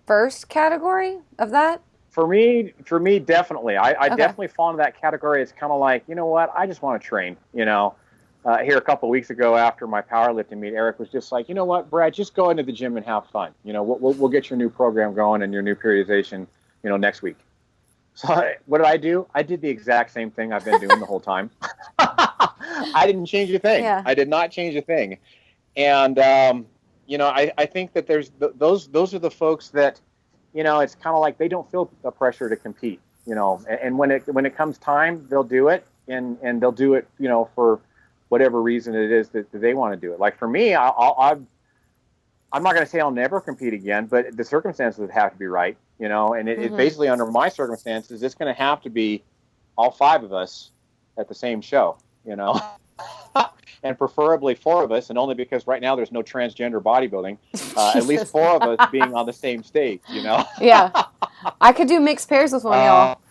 first category of that? For me, definitely. I definitely fall into that category. It's kind of like, what? I just want to train. Here a couple of weeks ago after my powerlifting meet, Eric was just like, you know what, Brad, just go into the gym and have fun. We'll get your new program going and your new periodization, next week. So what did I do? I did the exact same thing I've been doing the whole time. I didn't change a thing. Yeah. I did not change a thing. And, I think that there's those are the folks that, it's kind of like they don't feel the pressure to compete, and when it comes time, they'll do it and they'll do it, for whatever reason it is that they want to do it. Like for me, I'm not going to say I'll never compete again, but the circumstances would have to be right, and mm-hmm. it basically under my circumstances, it's going to have to be all 5 of us at the same show, and preferably 4 of us, and only because right now there's no transgender bodybuilding, at least 4 of us being on the same stage, Yeah. I could do mixed pairs with one of y'all.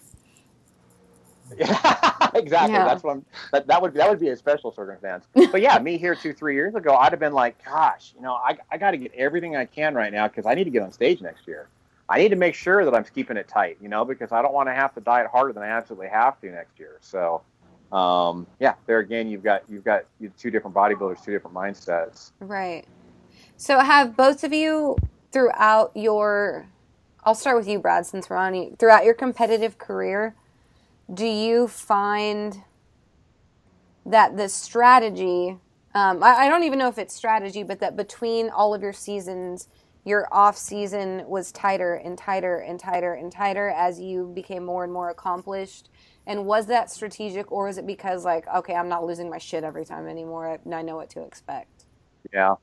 Yeah, exactly. Yeah. That's what that would be a special circumstance. But yeah, me here 2-3 years ago, I'd have been like, gosh, I got to get everything I can right now because I need to get on stage next year. I need to make sure that I'm keeping it tight, because I don't want to have to diet harder than I absolutely have to next year. So, there again, you've got 2 different bodybuilders, 2 different mindsets. Right. So have both of you throughout I'll start with you, Brad, since we're on you, throughout your competitive career, do you find that the strategy, I don't even know if it's strategy, but that between all of your seasons, your off season was tighter and tighter and tighter and tighter as you became more and more accomplished? And was that strategic, or is it because like, okay, I'm not losing my shit every time anymore, I know what to expect? Yeah,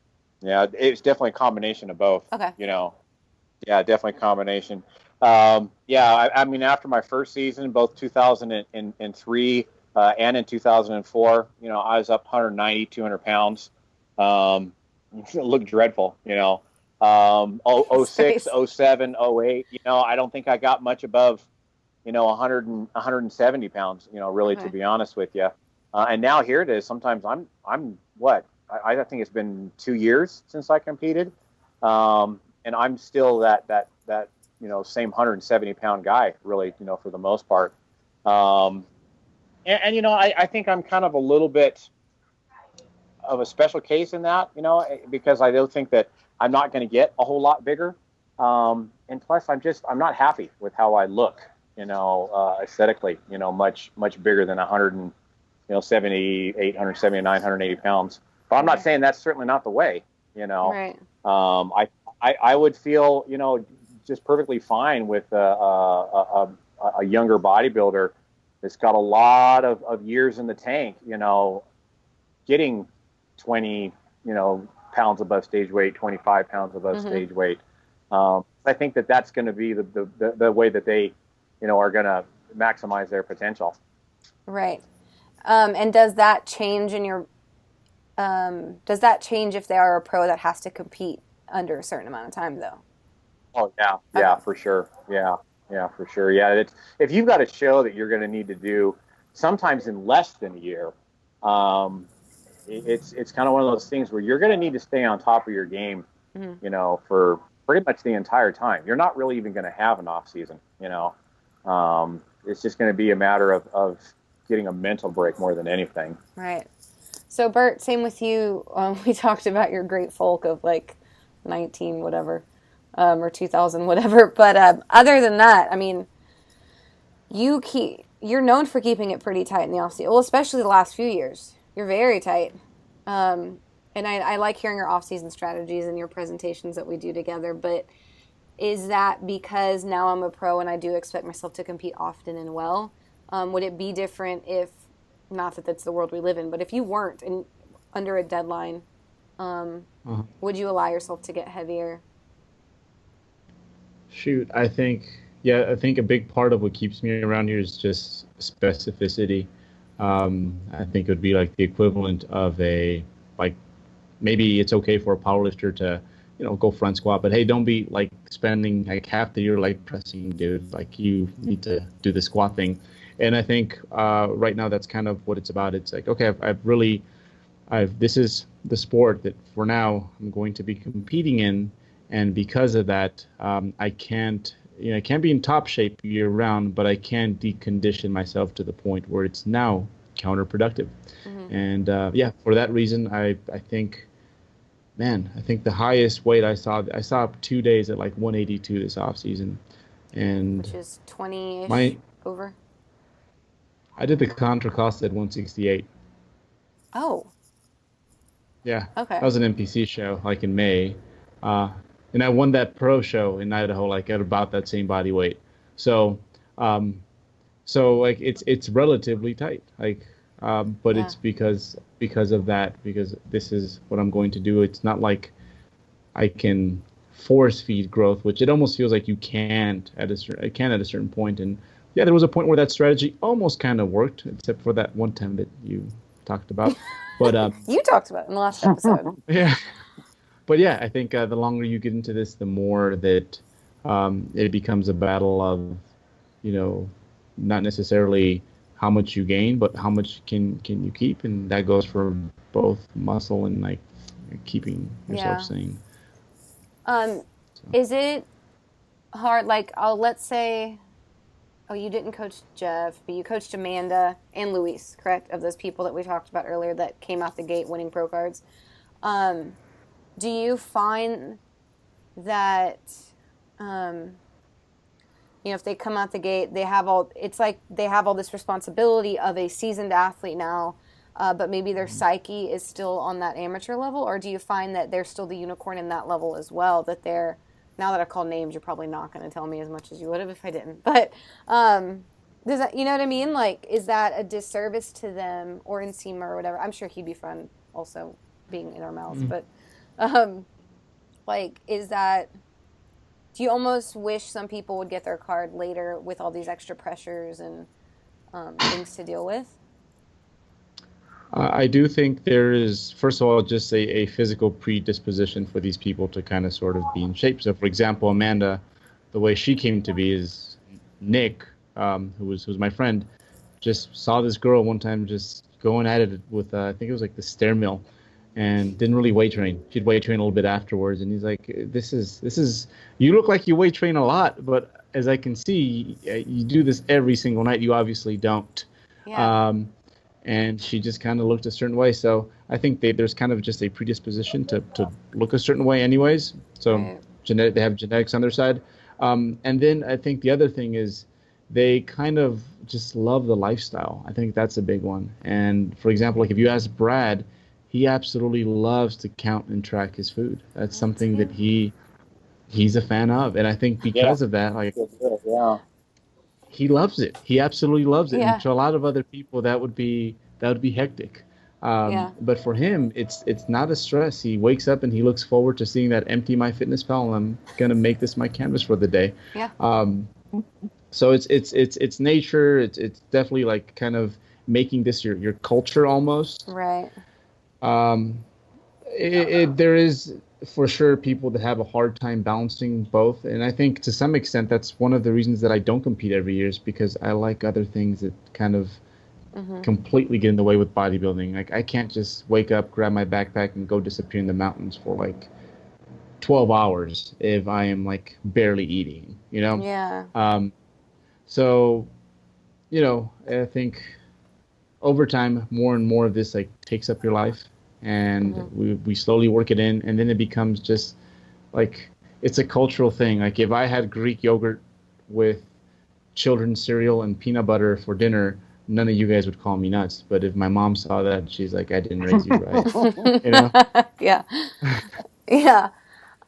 it's definitely a combination of both. Okay. Yeah, definitely a combination. I mean, after my first season, both 2003 and in 2004, I was up 190, 200 pounds. It looked dreadful, 06, 07, 08, I don't think I got much above, 100 and 170 pounds, really, okay. To be honest with you. And now here it is. Sometimes I'm what? I think it's been 2 years since I competed. And I'm still that same 170 pound guy, really, for the most part. I think I'm kind of a little bit of a special case in that, because I don't think that I'm not going to get a whole lot bigger. And plus I'm not happy with how I look, aesthetically, much bigger than 178, 179, 180 pounds. But I'm not saying that's certainly not the way, Right. I would feel, just perfectly fine with a younger bodybuilder that's got a lot of years in the tank, getting 20, pounds above stage weight, 25 pounds above mm-hmm. stage weight. I think that's going to be the way that they, are going to maximize their potential. Right. And does that change if they are a pro that has to compete under a certain amount of time, though? Oh, yeah. Yeah, okay. For sure. Yeah. Yeah, for sure. Yeah, if you've got a show that you're going to need to do sometimes in less than a year, um, it's kind of one of those things where you're going to need to stay on top of your game, for pretty much the entire time. You're not really even going to have an off season. It's just going to be a matter of getting a mental break more than anything. Right. So Bert, same with you. We talked about your great folk of like 19 whatever, or 2000 whatever. But other than that, I mean, you're known for keeping it pretty tight in the off season. Well, especially the last few years, you're very tight. And I like hearing your off season strategies and your presentations that we do together. But is that because now I'm a pro and I do expect myself to compete often and well? Would it be different if, not that that's the world we live in, but if you weren't under a deadline, would you allow yourself to get heavier? Shoot, I think a big part of what keeps me around here is just specificity. I think it would be like the equivalent of maybe it's okay for a powerlifter to, go front squat, but hey, don't be like spending like half the year like pressing, dude. Like you need to do the squat thing. And I think right now that's kind of what it's about. It's like, okay, this is the sport that for now I'm going to be competing in, and because of that, I can't be in top shape year round, but I can decondition myself to the point where it's now counterproductive. Mm-hmm. And for that reason, I think the highest weight I saw 2 days at like 182 this off season, and which is 20-ish over. I did the Contra Costa at 168. Oh. Yeah. Okay. That was an NPC show, like in May. And I won that pro show in Idaho, like at about that same body weight. So like it's relatively tight. Like, but it's because of that, because this is what I'm going to do. It's not like I can force feed growth, which it almost feels like you can't at a certain point. And yeah, there was a point where that strategy almost kind of worked, except for that one time that you talked about. But you talked about it in the last episode. Yeah. But yeah, I think the longer you get into this, the more that it becomes a battle of, not necessarily how much you gain, but how much can you keep, and that goes for both muscle and like keeping yourself sane. Is it hard? Like, let's say. Oh, you didn't coach Jeff, but you coached Amanda and Luis, correct? Of those people that we talked about earlier that came out the gate winning pro cards. Do you find that, if they come out the gate, they have all this responsibility of a seasoned athlete now, but maybe their psyche is still on that amateur level? Or do you find that they're still the unicorn in that level as well, that they're, now that I've called names, you're probably not going to tell me as much as you would have if I didn't. But does that, you know what I mean? Like, is that a disservice to them, or in SEMA or whatever? I'm sure he'd be fun also being in our mouths. Mm-hmm. But, is that, do you almost wish some people would get their card later with all these extra pressures and things to deal with? I do think there is, first of all, just a physical predisposition for these people to kind of sort of be in shape. So, for example, Amanda, the way she came to be is Nick, who was my friend, just saw this girl one time just going at it with, I think it was like the stair mill, and didn't really weight train. She'd weight train a little bit afterwards, and he's like, this is, you look like you weight train a lot, but as I can see, you do this every single night. You obviously don't. Yeah. And she just kind of looked a certain way. So I think there's kind of just a predisposition to look a certain way anyways. So right. They have genetics on their side. And then I think the other thing is they kind of just love the lifestyle. I think that's a big one. And for example, like if you ask Brad, he absolutely loves to count and track his food. That's something that he's a fan of. And I think because of that, like, he loves it. He absolutely loves it. Yeah. And to a lot of other people, that would be hectic. But for him, it's not a stress. He wakes up and he looks forward to seeing that empty MyFitnessPal, and I'm gonna make this my canvas for the day. Yeah. So it's nature. It's definitely like kind of making this your culture almost. Right. There is for sure people that have a hard time balancing both. And I think to some extent that's one of the reasons that I don't compete every year, is because I like other things that kind of completely get in the way with bodybuilding. Like I can't just wake up, grab my backpack, and go disappear in the mountains for like 12 hours if I am like barely eating, you know? Yeah. So, you know, I think over time, more and more of this like takes up your life, and we slowly work it in, and then it becomes just like it's a cultural thing. Like if I had Greek yogurt with children's cereal and peanut butter for dinner, none of you guys would call me nuts. But if my mom saw that, she's like, I didn't raise you right. You know? Yeah. Yeah.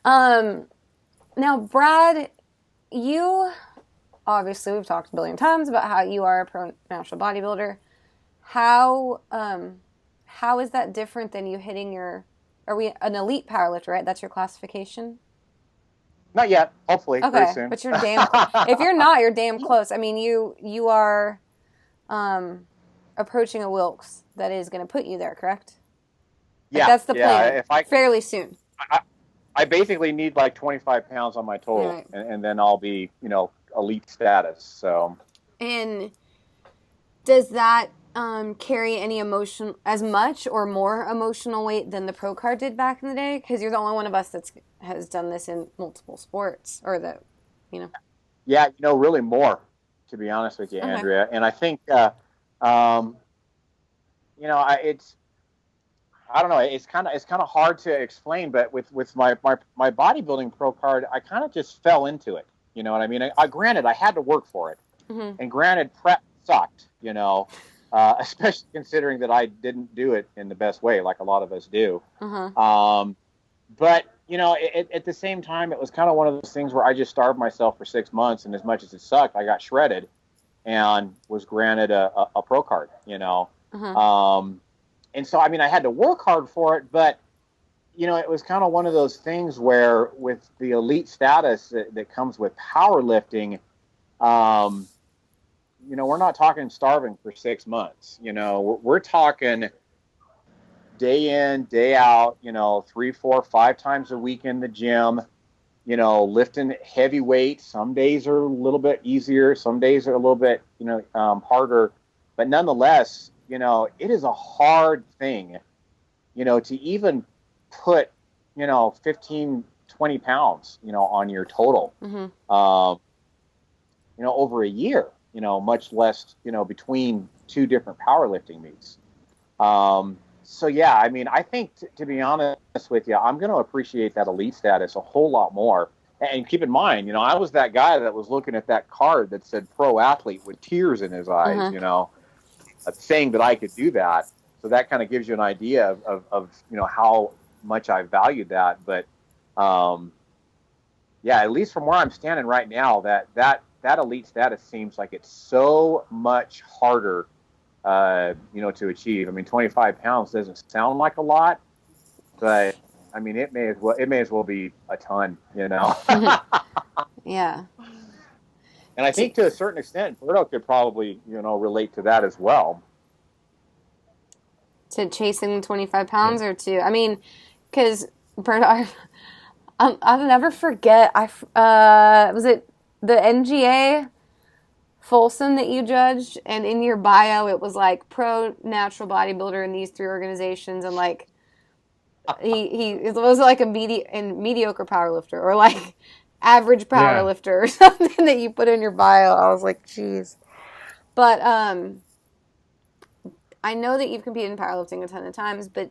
Now, Brad, you obviously, we've talked a billion times about how you are a pro natural bodybuilder. How is that different than you hitting your? Are we an elite powerlifter? Right, that's your classification. Not yet. Hopefully, Okay, very soon. but you're damn. If you're not, you're damn close. I mean, you are approaching a Wilks that is going to put you there, correct? Like, Yeah, that's the plan. If I fairly soon. I basically need like 25 pounds on my total, Right. and then I'll be, elite status. So. And does that carry any emotion, as much or more emotional weight than the pro card did back in the day? Because you're the only one of us that has done this in multiple sports, or Yeah, really more, to be honest with you, Okay. Andrea. And I think, I don't know. It's kind of hard to explain, but with my bodybuilding pro card, I kind of just fell into it. You know what I mean? Granted, I had to work for it, and granted, prep sucked. Especially considering that I didn't do it in the best way, like a lot of us do. But at the same time, it was kind of one of those things where I just starved myself for 6 months, and as much as it sucked, I got shredded, and was granted a pro card. And so, I mean, I had to work hard for it, but, it was kind of one of those things where with the elite status that comes with powerlifting, we're not talking starving for 6 months. We're talking day in, day out, 3, 4, 5 times a week in the gym, lifting heavy weight. Some days are a little bit easier. Some days are a little bit, harder. But nonetheless, it is a hard thing, to even put, 15, 20 pounds, on your total, over a year, much less, between 2 different powerlifting meets. So, yeah, I mean, I think, to be honest with you, I'm going to appreciate that elite status a whole lot more. And keep in mind, I was that guy that was looking at that card that said pro athlete with tears in his eyes, saying that I could do that. So that kind of gives you an idea of how much I valued that. But, yeah, at least from where I'm standing right now, that elite status seems like it's so much harder, to achieve. I mean, 25 pounds doesn't sound like a lot, but I mean, it may as well be a ton, Yeah. And I think to a certain extent, Berto could probably, relate to that as well. To chasing 25 pounds or to, I mean, because Berto, I'll never forget, was it the NGA Folsom that you judged, and in your bio it was like pro natural bodybuilder in these 3 organizations, and like he was like a mediocre powerlifter, or like average powerlifter, or something that you put in your bio. I was like, geez. But I know that you've competed in powerlifting a ton of times, but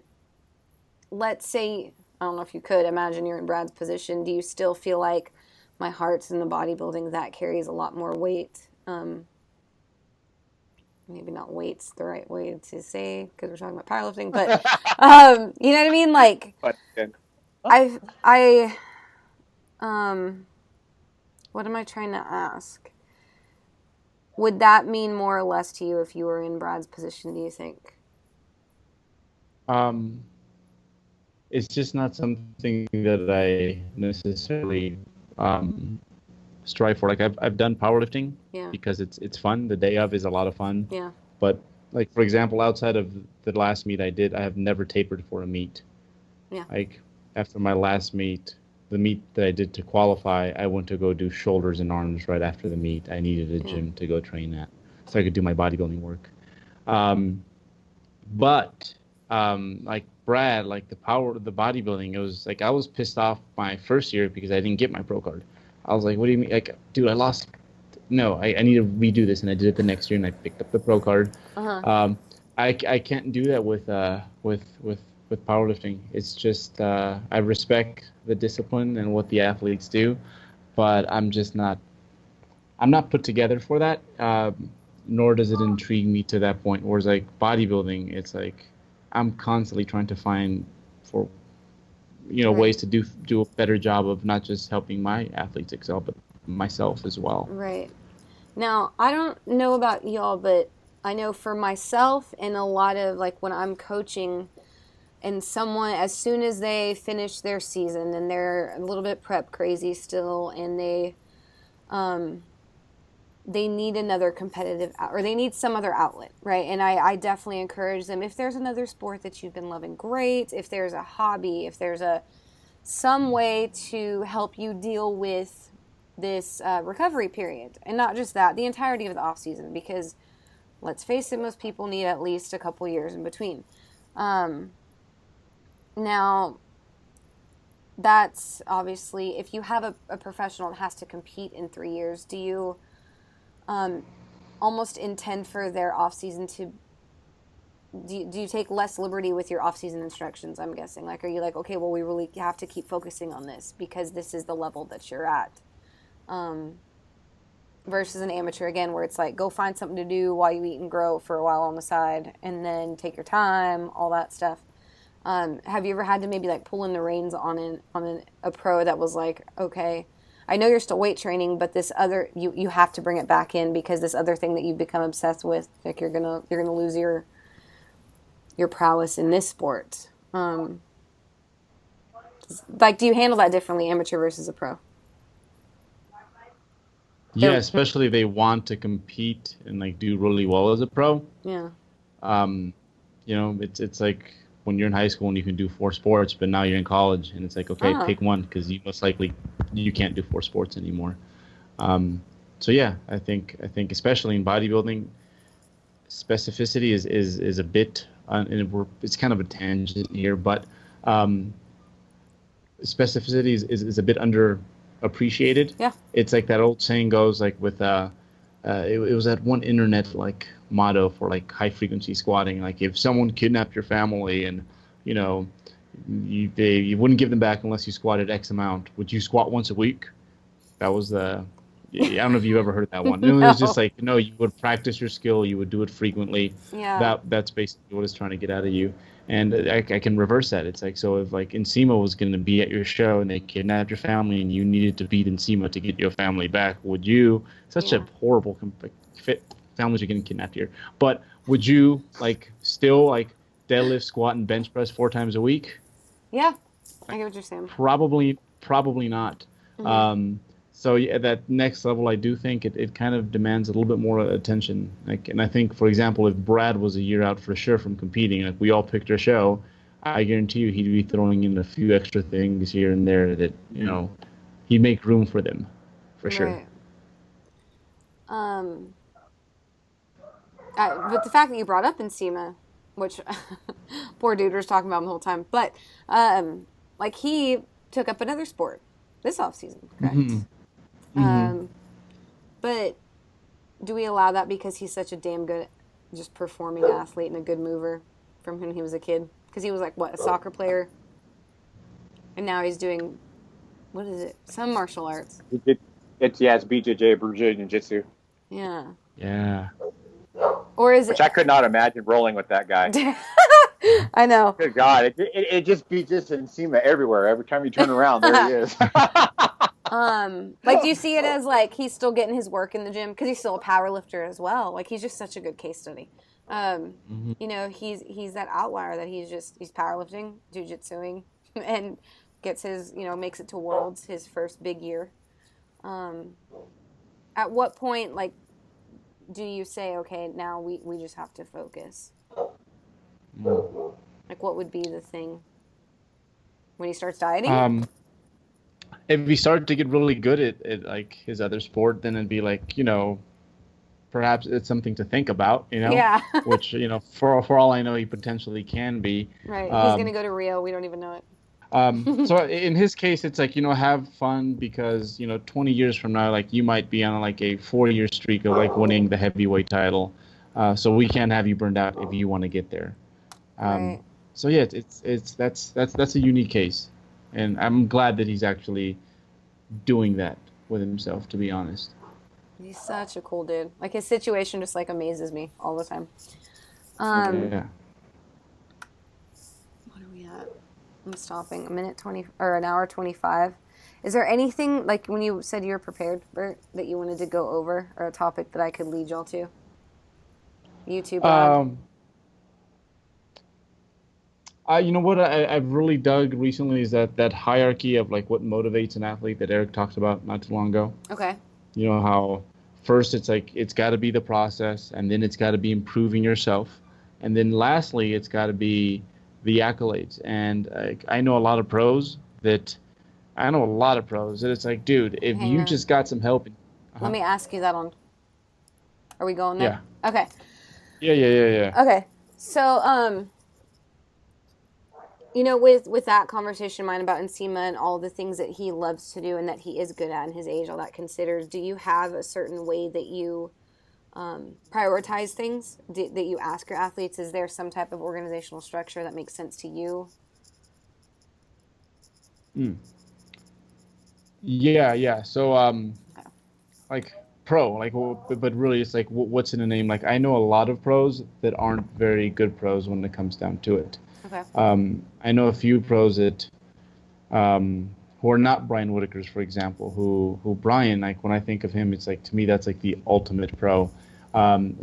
let's say, I don't know if you could imagine you're in Brad's position. Do you still feel like my heart's in the bodybuilding that carries a lot more weight? Maybe not weight's the right way to say, because we're talking about powerlifting, but you know what I mean? Like, what am I trying to ask? Would that mean more or less to you if you were in Brad's position, do you think? It's just not something that I necessarily strive for. Like I've done powerlifting because it's fun. The day of is a lot of fun. Yeah. But like, for example, outside of the last meet I did, I have never tapered for a meet. Yeah. Like after my last meet, the meet that I did to qualify, I went to go do shoulders and arms right after the meet. I needed a gym to go train at so I could do my bodybuilding work. But like Brad, like the power of the bodybuilding, it was like I was pissed off my first year because I didn't get my pro card. I was like, what do you mean? Like, dude, I lost. No, I need to redo this, and I did it the next year, and I picked up the pro card. I can't do that with powerlifting. It's just I respect the discipline and what the athletes do, but I'm not put together for that. Nor does it intrigue me to that point. Whereas like bodybuilding, it's like I'm constantly trying to find for ways to do a better job of not just helping my athletes excel, but myself as well. Right. Now, I don't know about y'all, but I know for myself and a lot of like when I'm coaching and someone, as soon as they finish their season and they're a little bit prep crazy still and they need another competitive, or they need some other outlet, right? And I definitely encourage them, if there's another sport that you've been loving, great. If there's a hobby, if there's some way to help you deal with this recovery period. And not just that, the entirety of the off season, because let's face it, most people need at least a couple years in between. Now, that's obviously, if you have a professional that has to compete in 3 years, do you almost intend for their off season to, do you take less liberty with your off season instructions? I'm guessing, like, are you like, okay, well, we really have to keep focusing on this because this is the level that you're at, versus an amateur, again, where it's like, go find something to do while you eat and grow for a while on the side and then take your time, all that stuff. Have you ever had to maybe like pull in the reins on a pro that was like, okay, I know you're still weight training, but this other, you have to bring it back in because this other thing that you've become obsessed with, like you're gonna lose your prowess in this sport. Like, do you handle that differently, amateur versus a pro? Yeah, especially if they want to compete and like do really well as a pro. Yeah. It's like when you're in high school and you can do 4 sports, but now you're in college and it's like, okay, pick one because you most likely you can't do 4 sports anymore. So yeah, I think especially in bodybuilding, specificity is a bit, and it's kind of a tangent here, but specificity is a bit underappreciated. Yeah. It's like that old saying goes, like with it was that one internet like motto for like high frequency squatting, like if someone kidnapped your family and you wouldn't give them back unless you squatted X amount, would you squat once a week? That was I don't know if you've ever heard that one. No. It was just like, no, you would practice your skill, you would do it frequently. Yeah. That's basically what it's trying to get out of you. And I can reverse that. It's like, so if like Nsima was going to be at your show and they kidnapped your family and you needed to beat Nsima to get your family back, would you, such a horrible fit, families are getting kidnapped here, but would you like still like deadlift, squat, and bench press 4 times a week? Yeah, I get what you're saying. Probably not. Mm-hmm. So yeah, that next level, I do think it kind of demands a little bit more attention. Like, and I think, for example, if Brad was a year out for sure from competing, like we all picked our show, I guarantee you he'd be throwing in a few extra things here and there that he'd make room for them, for sure. But the fact that you brought up Nsima, which poor dude was talking about him the whole time, but like he took up another sport this off season, correct? Mm-hmm. But do we allow that because he's such a damn good, just performing athlete and a good mover from when he was a kid? Because he was like, what, a soccer player? And now he's doing, what is it? Some martial arts. It's BJJ, Brazilian Jiu-Jitsu. Yeah. Yeah. Or is Which I could not imagine rolling with that guy. I know. Good God, it just be just Nsima everywhere. Every time you turn around, there he is. Like, do you see it as like he's still getting his work in the gym because he's still a power lifter as well? Like, he's just such a good case study. He's that outlier that he's powerlifting, jiu-jitsuing, and gets his, makes it to Worlds his first big year. At what point, like, do you say, okay, now we just have to focus? Like, what would be the thing? when he starts dieting? If he started to get really good at like his other sport, then it'd be like, perhaps it's something to think about, Yeah. which, for all I know, he potentially can be. Right. He's going to go to Rio. We don't even know it. So in his case, it's like, have fun because, 20 years from now, like you might be on like a 4-year streak of like winning the heavyweight title. So we can't have you burned out if you want to get there. Right. So yeah, that's a unique case. And I'm glad that he's actually doing that with himself, to be honest. He's such a cool dude. Like his situation just like amazes me all the time. Yeah. What are we at? I'm stopping. 1:20 or an hour 25. Is there anything like when you said you were prepared, Bert, that you wanted to go over, or a topic that I could lead y'all to? You too, Brad. You know what I've really dug recently is that hierarchy of like what motivates an athlete that Eric talked about not too long ago. Okay. You know how first it's like it's got to be the process, and then it's got to be improving yourself, and then lastly it's got to be the accolades. And I know a lot of pros that it's like, dude, if Hang you on. just got some help. Let me ask you that on. Are we going there? Yeah. Okay. Yeah. Okay. So, with that conversation of mine about Nsima and all the things that he loves to do and that he is good at in his age, all that considered, do you have a certain way that you prioritize things, that you ask your athletes? Is there some type of organizational structure that makes sense to you? Yeah. So, like pro, like, but really it's like, what's in a name? Like, I know a lot of pros that aren't very good pros when it comes down to it. Okay. I know a few pros that who are not Brian Whitaker's, for example, who Brian, like when I think of him, it's like, to me, that's like the ultimate pro.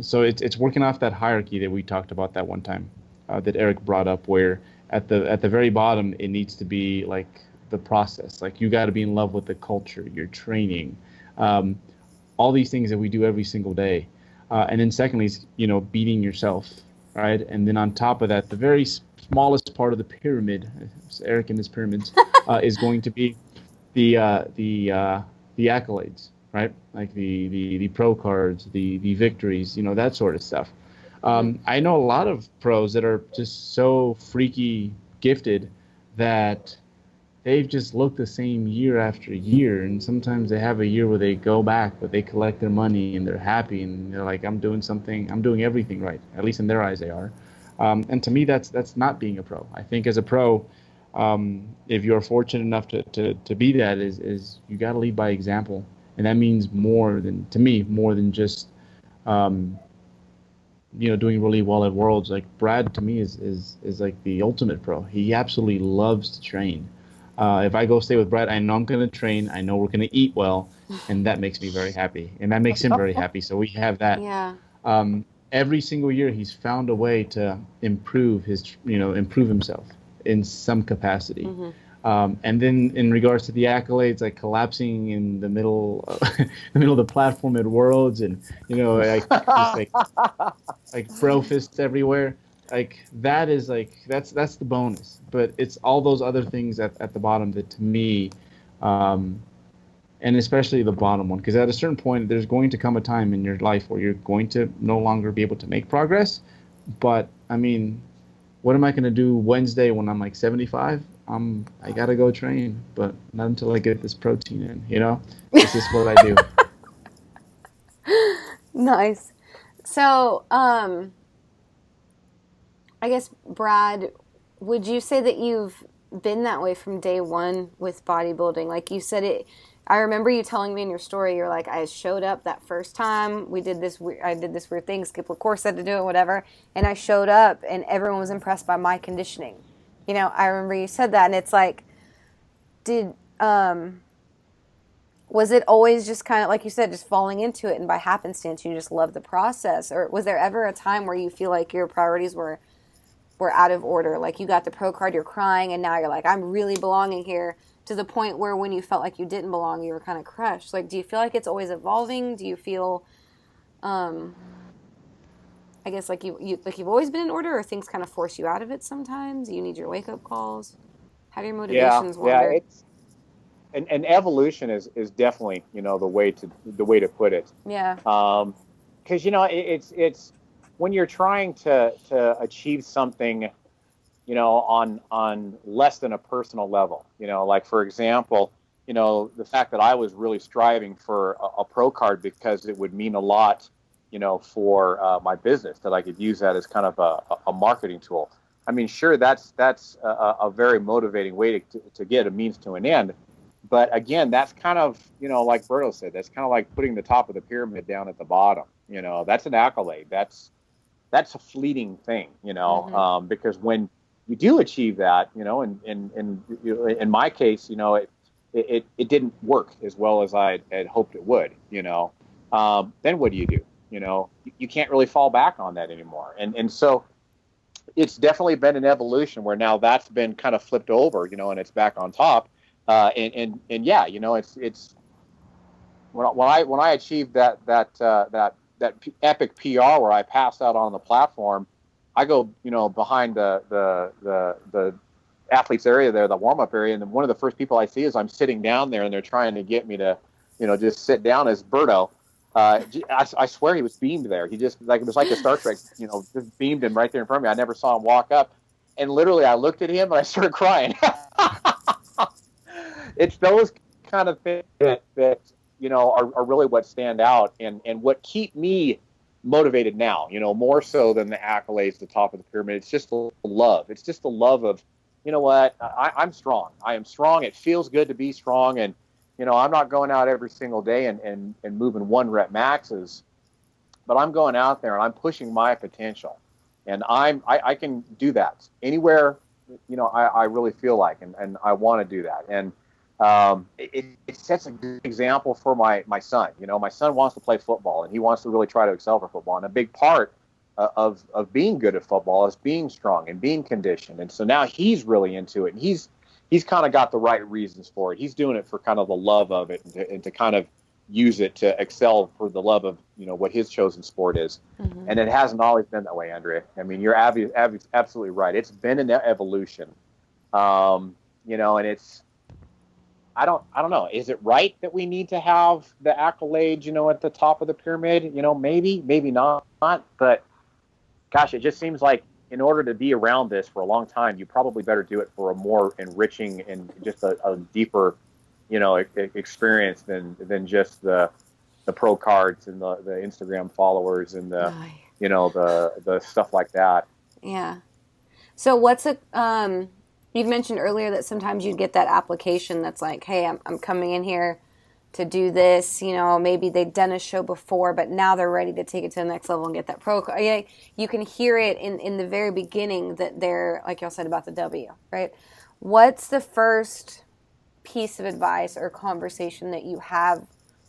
So it's working off that hierarchy that we talked about that one time, that Eric brought up, where at the very bottom, it needs to be like the process. Like you got to be in love with the culture, your training, all these things that we do every single day. And then secondly, is, beating yourself, right? And then on top of that, the very smallest part of the pyramid, Eric and his pyramids, is going to be the accolades, right? Like the pro cards, the victories, that sort of stuff. I know a lot of pros that are just so freaky gifted that they've just looked the same year after year, and sometimes they have a year where they go back, but they collect their money and they're happy and they're like, I'm doing everything right. At least in their eyes, they are. And to me, that's not being a pro. I think as a pro, if you're fortunate enough to be that, is you got to lead by example, and that means more than just doing really well at Worlds. Like Brad, to me, is like the ultimate pro. He absolutely loves to train. If I go stay with Brad, I know I'm going to train. I know we're going to eat well, and that makes me very happy, and that makes him very happy. So we have that. Yeah. Every single year, he's found a way to improve himself in some capacity. Mm-hmm. And then in regards to the accolades, like collapsing in the middle of the platform at Worlds, and like bro fists everywhere. Like that is like that's the bonus, but it's all those other things at the bottom that, to me, and especially the bottom one, because at a certain point there's going to come a time in your life where you're going to no longer be able to make progress. But I mean, what am I going to do Wednesday when I'm like 75? I gotta go train, but not until I get this protein in. This is what I do. Nice. So I guess, Brad, would you say that you've been that way from day one with bodybuilding? Like you said, I remember you telling me in your story, you're like, I showed up that first time I did this weird thing, Skip LaCourse said to do it, whatever, and I showed up and everyone was impressed by my conditioning. I remember you said that, and it's like, was it always just kind of, like you said, just falling into it, and by happenstance you just love the process? Or was there ever a time where you feel like your priorities were out of order? Like you got the pro card, you're crying, and now you're like, I'm really belonging here, to the point where when you felt like you didn't belong, you were kind of crushed. Like, do you feel like it's always evolving? Do you feel, I guess, like you've always been in order, or things kind of force you out of it sometimes? You need your wake-up calls? How do your motivations wander? It's and evolution is definitely, you know, the way to put it. Yeah. Because, you know, it's when you're trying to achieve something, you know, on less than a personal level, you know, like, for example, you know, the fact that I was really striving for a pro card because it would mean a lot, you know, for my business, that I could use that as kind of a marketing tool. I mean, sure, that's a very motivating way to get a means to an end. But again, that's kind of, you know, like Berto said, that's kind of like putting the top of the pyramid down at the bottom. You know, that's an accolade. That's a fleeting thing, you know, because when you do achieve that, you know, and in my case, you know, it didn't work as well as I had hoped it would, you know, then what do? You know, you can't really fall back on that anymore. And so it's definitely been an evolution where now that's been kind of flipped over, you know, and it's back on top. And yeah, you know, it's when I achieved that epic PR where I passed out on the platform, I go, you know, behind the athletes area there, the warm up area, and then one of the first people I see is I'm sitting down there, and they're trying to get me to, you know, just sit down as Berto. I swear he was beamed there. He just, like, it was like a Star Trek, you know, just beamed him right there in front of me. I never saw him walk up, and literally I looked at him and I started crying. It's those kind of things that you know are really what stand out and what keep me motivated now, you know, more so than the accolades, the top of the pyramid. It's just the love. It's just the love of, you know what, I'm strong. I am strong. It feels good to be strong. And, you know, I'm not going out every single day and moving 1 rep maxes, but I'm going out there and I'm pushing my potential. And I can do that anywhere, you know, I really feel like, and I want to do that. And it sets a good example for my son. You know, my son wants to play football and he wants to really try to excel for football. And a big part of being good at football is being strong and being conditioned. And so now he's really into it, and he's kind of got the right reasons for it. He's doing it for kind of the love of it, and to kind of use it to excel for the love of, you know, what his chosen sport is. Mm-hmm. And it hasn't always been that way, Andrea. I mean, you're absolutely right. It's been an evolution. You know, and it's, I don't know. Is it right that we need to have the accolades, you know, at the top of the pyramid? You know, maybe not. But gosh, it just seems like in order to be around this for a long time, you probably better do it for a more enriching and just a deeper, you know, experience than just the pro cards and the Instagram followers and the, you know, the stuff like that. Yeah. So what's you'd mentioned earlier that sometimes you'd get that application that's like, hey, I'm coming in here to do this. You know, maybe they've done a show before, but now they're ready to take it to the next level and get that pro. Yeah, you can hear it in the very beginning that they're, like y'all said about the W, right? What's the first piece of advice or conversation that you have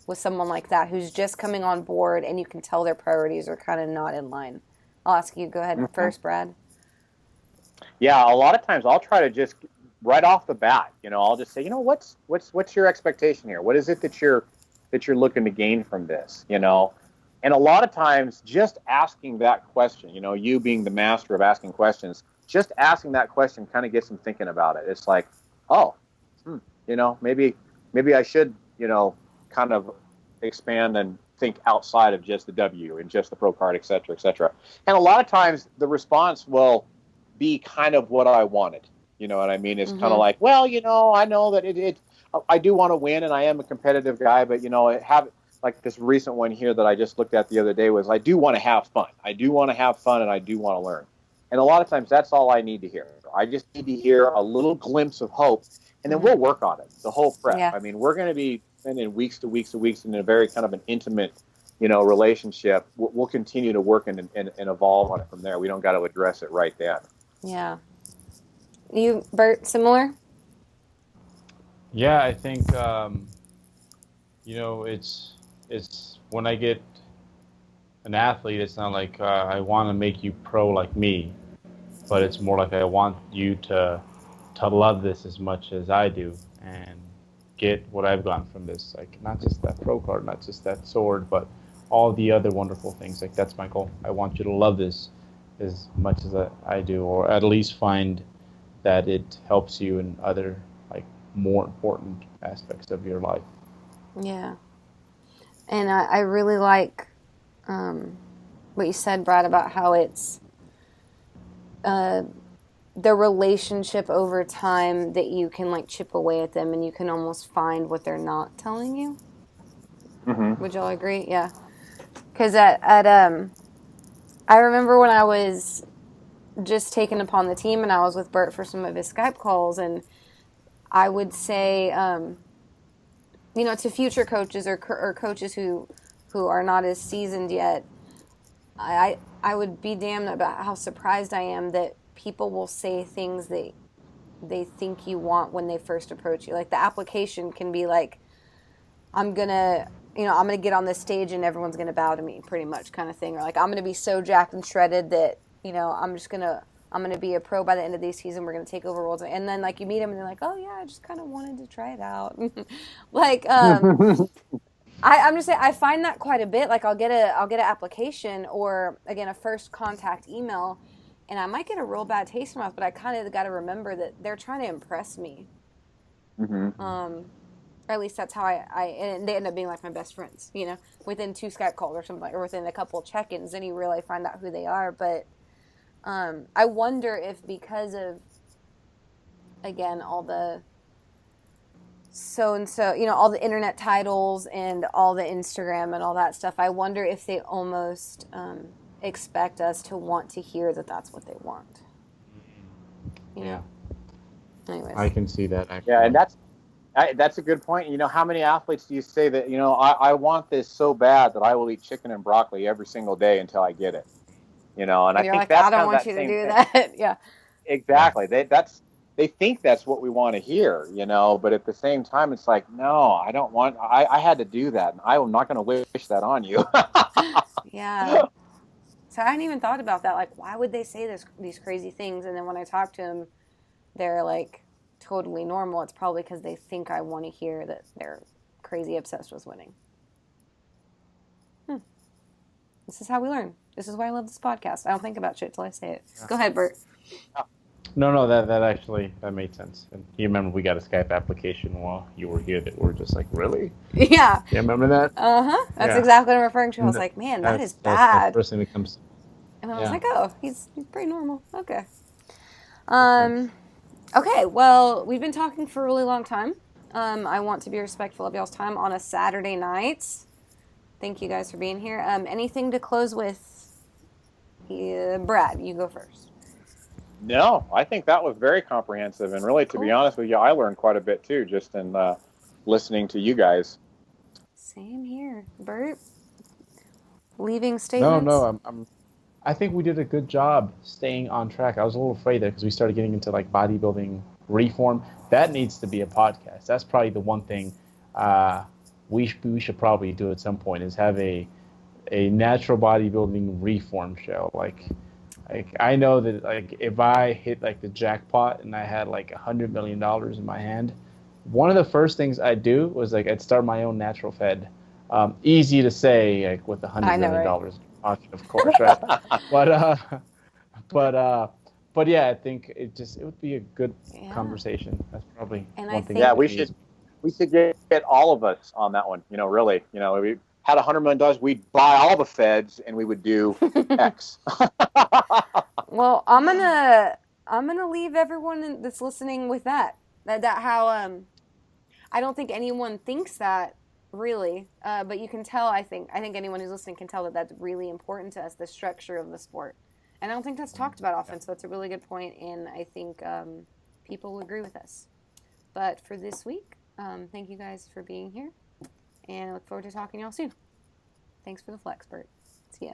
with someone like that who's just coming on board and you can tell their priorities are kind of not in line? I'll ask you. Go ahead first, Brad. Yeah, a lot of times I'll try to just right off the bat, you know, I'll just say, you know, what's your expectation here? What is it that you're looking to gain from this, you know? And a lot of times just asking that question, you know, you being the master of asking questions, just asking that question kind of gets them thinking about it. It's like, oh, you know, maybe I should, you know, kind of expand and think outside of just the W and just the pro card, et cetera, et cetera. And a lot of times the response will be kind of what I wanted. You know what I mean? It's kind of like, well, you know, I know that I do want to win and I am a competitive guy, but, you know, like this recent one here that I just looked at the other day was, I do want to have fun. I do want to have fun and I do want to learn. And a lot of times that's all I need to hear. I just need to hear a little glimpse of hope, and then we'll work on it, the whole prep. Yeah. I mean, we're going to be spending weeks in a very kind of an intimate, you know, relationship. We'll continue to work and evolve on it from there. We don't got to address it right then. Yeah. You, Bert, similar? Yeah, I think, you know, it's when I get an athlete, it's not like I want to make you pro like me, but it's more like I want you to love this as much as I do and get what I've gotten from this. Like, not just that pro card, not just that sword, but all the other wonderful things. Like, that's my goal. I want you to love this as much as I do, or at least find that it helps you in other like more important aspects of your life. Yeah. And I really like what you said, Brad, about how it's the relationship over time that you can like chip away at them and you can almost find what they're not telling you. Mm-hmm. Would y'all agree? Yeah. Because I remember when I was just taken upon the team and I was with Bert for some of his Skype calls, and I would say, to future coaches or coaches who are not as seasoned yet, I would be damned about how surprised I am that people will say things that they think you want when they first approach you. Like the application can be like, I'm gonna get on this stage and everyone's gonna bow to me, pretty much, kind of thing. Or like, I'm gonna be so jacked and shredded that I'm gonna be a pro by the end of the season. We're gonna take over worlds, and then like you meet them and they're like, oh yeah, I just kind of wanted to try it out. Like, I'm just saying, I find that quite a bit. Like I'll get an application or again a first contact email, and I might get a real bad taste in my mouth, but I kind of got to remember that they're trying to impress me. Mm-hmm. Or at least that's how and they end up being like my best friends, within 2 Skype calls or something, like, or within a couple of check-ins, then you really find out who they are. But I wonder if because of, again, all the so-and-so, all the internet titles and all the Instagram and all that stuff, I wonder if they almost expect us to want to hear that that's what they want. Yeah. Anyways. I can see that, actually. Yeah, and that's a good point. How many athletes do you say that, I want this so bad that I will eat chicken and broccoli every single day until I get it? And I think like, that's I don't kind of want that you to same do thing. that. Yeah. Exactly. They think that's what we want to hear, but at the same time, it's like, no, I don't want, I had to do that, and I'm not going to wish that on you. Yeah. So I hadn't even thought about that. Like, why would they say these crazy things? And then when I talk to them, they're like totally normal. It's probably because they think I want to hear that they're crazy obsessed with winning. This is how we learn. This is why I love this podcast. I don't think about shit till I say it. Yeah. Go ahead, Bert. No, that made sense. And you remember we got a Skype application while you were here that we're just like, really? Yeah. You remember that? Uh-huh. That's exactly what I'm referring to. I was like, man, that is bad. That's the first thing that comes. And I was like, oh, he's pretty normal. Okay. Okay, well, we've been talking for a really long time. I want to be respectful of y'all's time on a Saturday night. Thank you guys for being here. Anything to close with? Brad, you go first. No, I think that was very comprehensive. And really, to be honest with you, I learned quite a bit too, just in listening to you guys. Same here. Bert? Leaving statements? No, I think we did a good job staying on track. I was a little afraid there because we started getting into like bodybuilding reform. That needs to be a podcast. That's probably the one thing we should probably do at some point, is have a natural bodybuilding reform show. Like I know that like if I hit like the jackpot and I had like $100 million in my hand, one of the first things I'd do was like I'd start my own natural fed. Easy to say, like with $100 million in pocket, of course, right? But yeah, I think it would be a good conversation. That's probably one thing. Yeah, we should get all of us on that one. Really, we had $100 million, we'd buy all the feds and we would do X. Well, I'm gonna leave everyone that's listening with that how I don't think anyone thinks that really, but you can tell. I think anyone who's listening can tell that that's really important to us, the structure of the sport, and I don't think that's talked about often. So that's a really good point, and I think people will agree with us. But for this week, thank you guys for being here, and I look forward to talking to y'all soon. Thanks for the flex, Bert. See ya.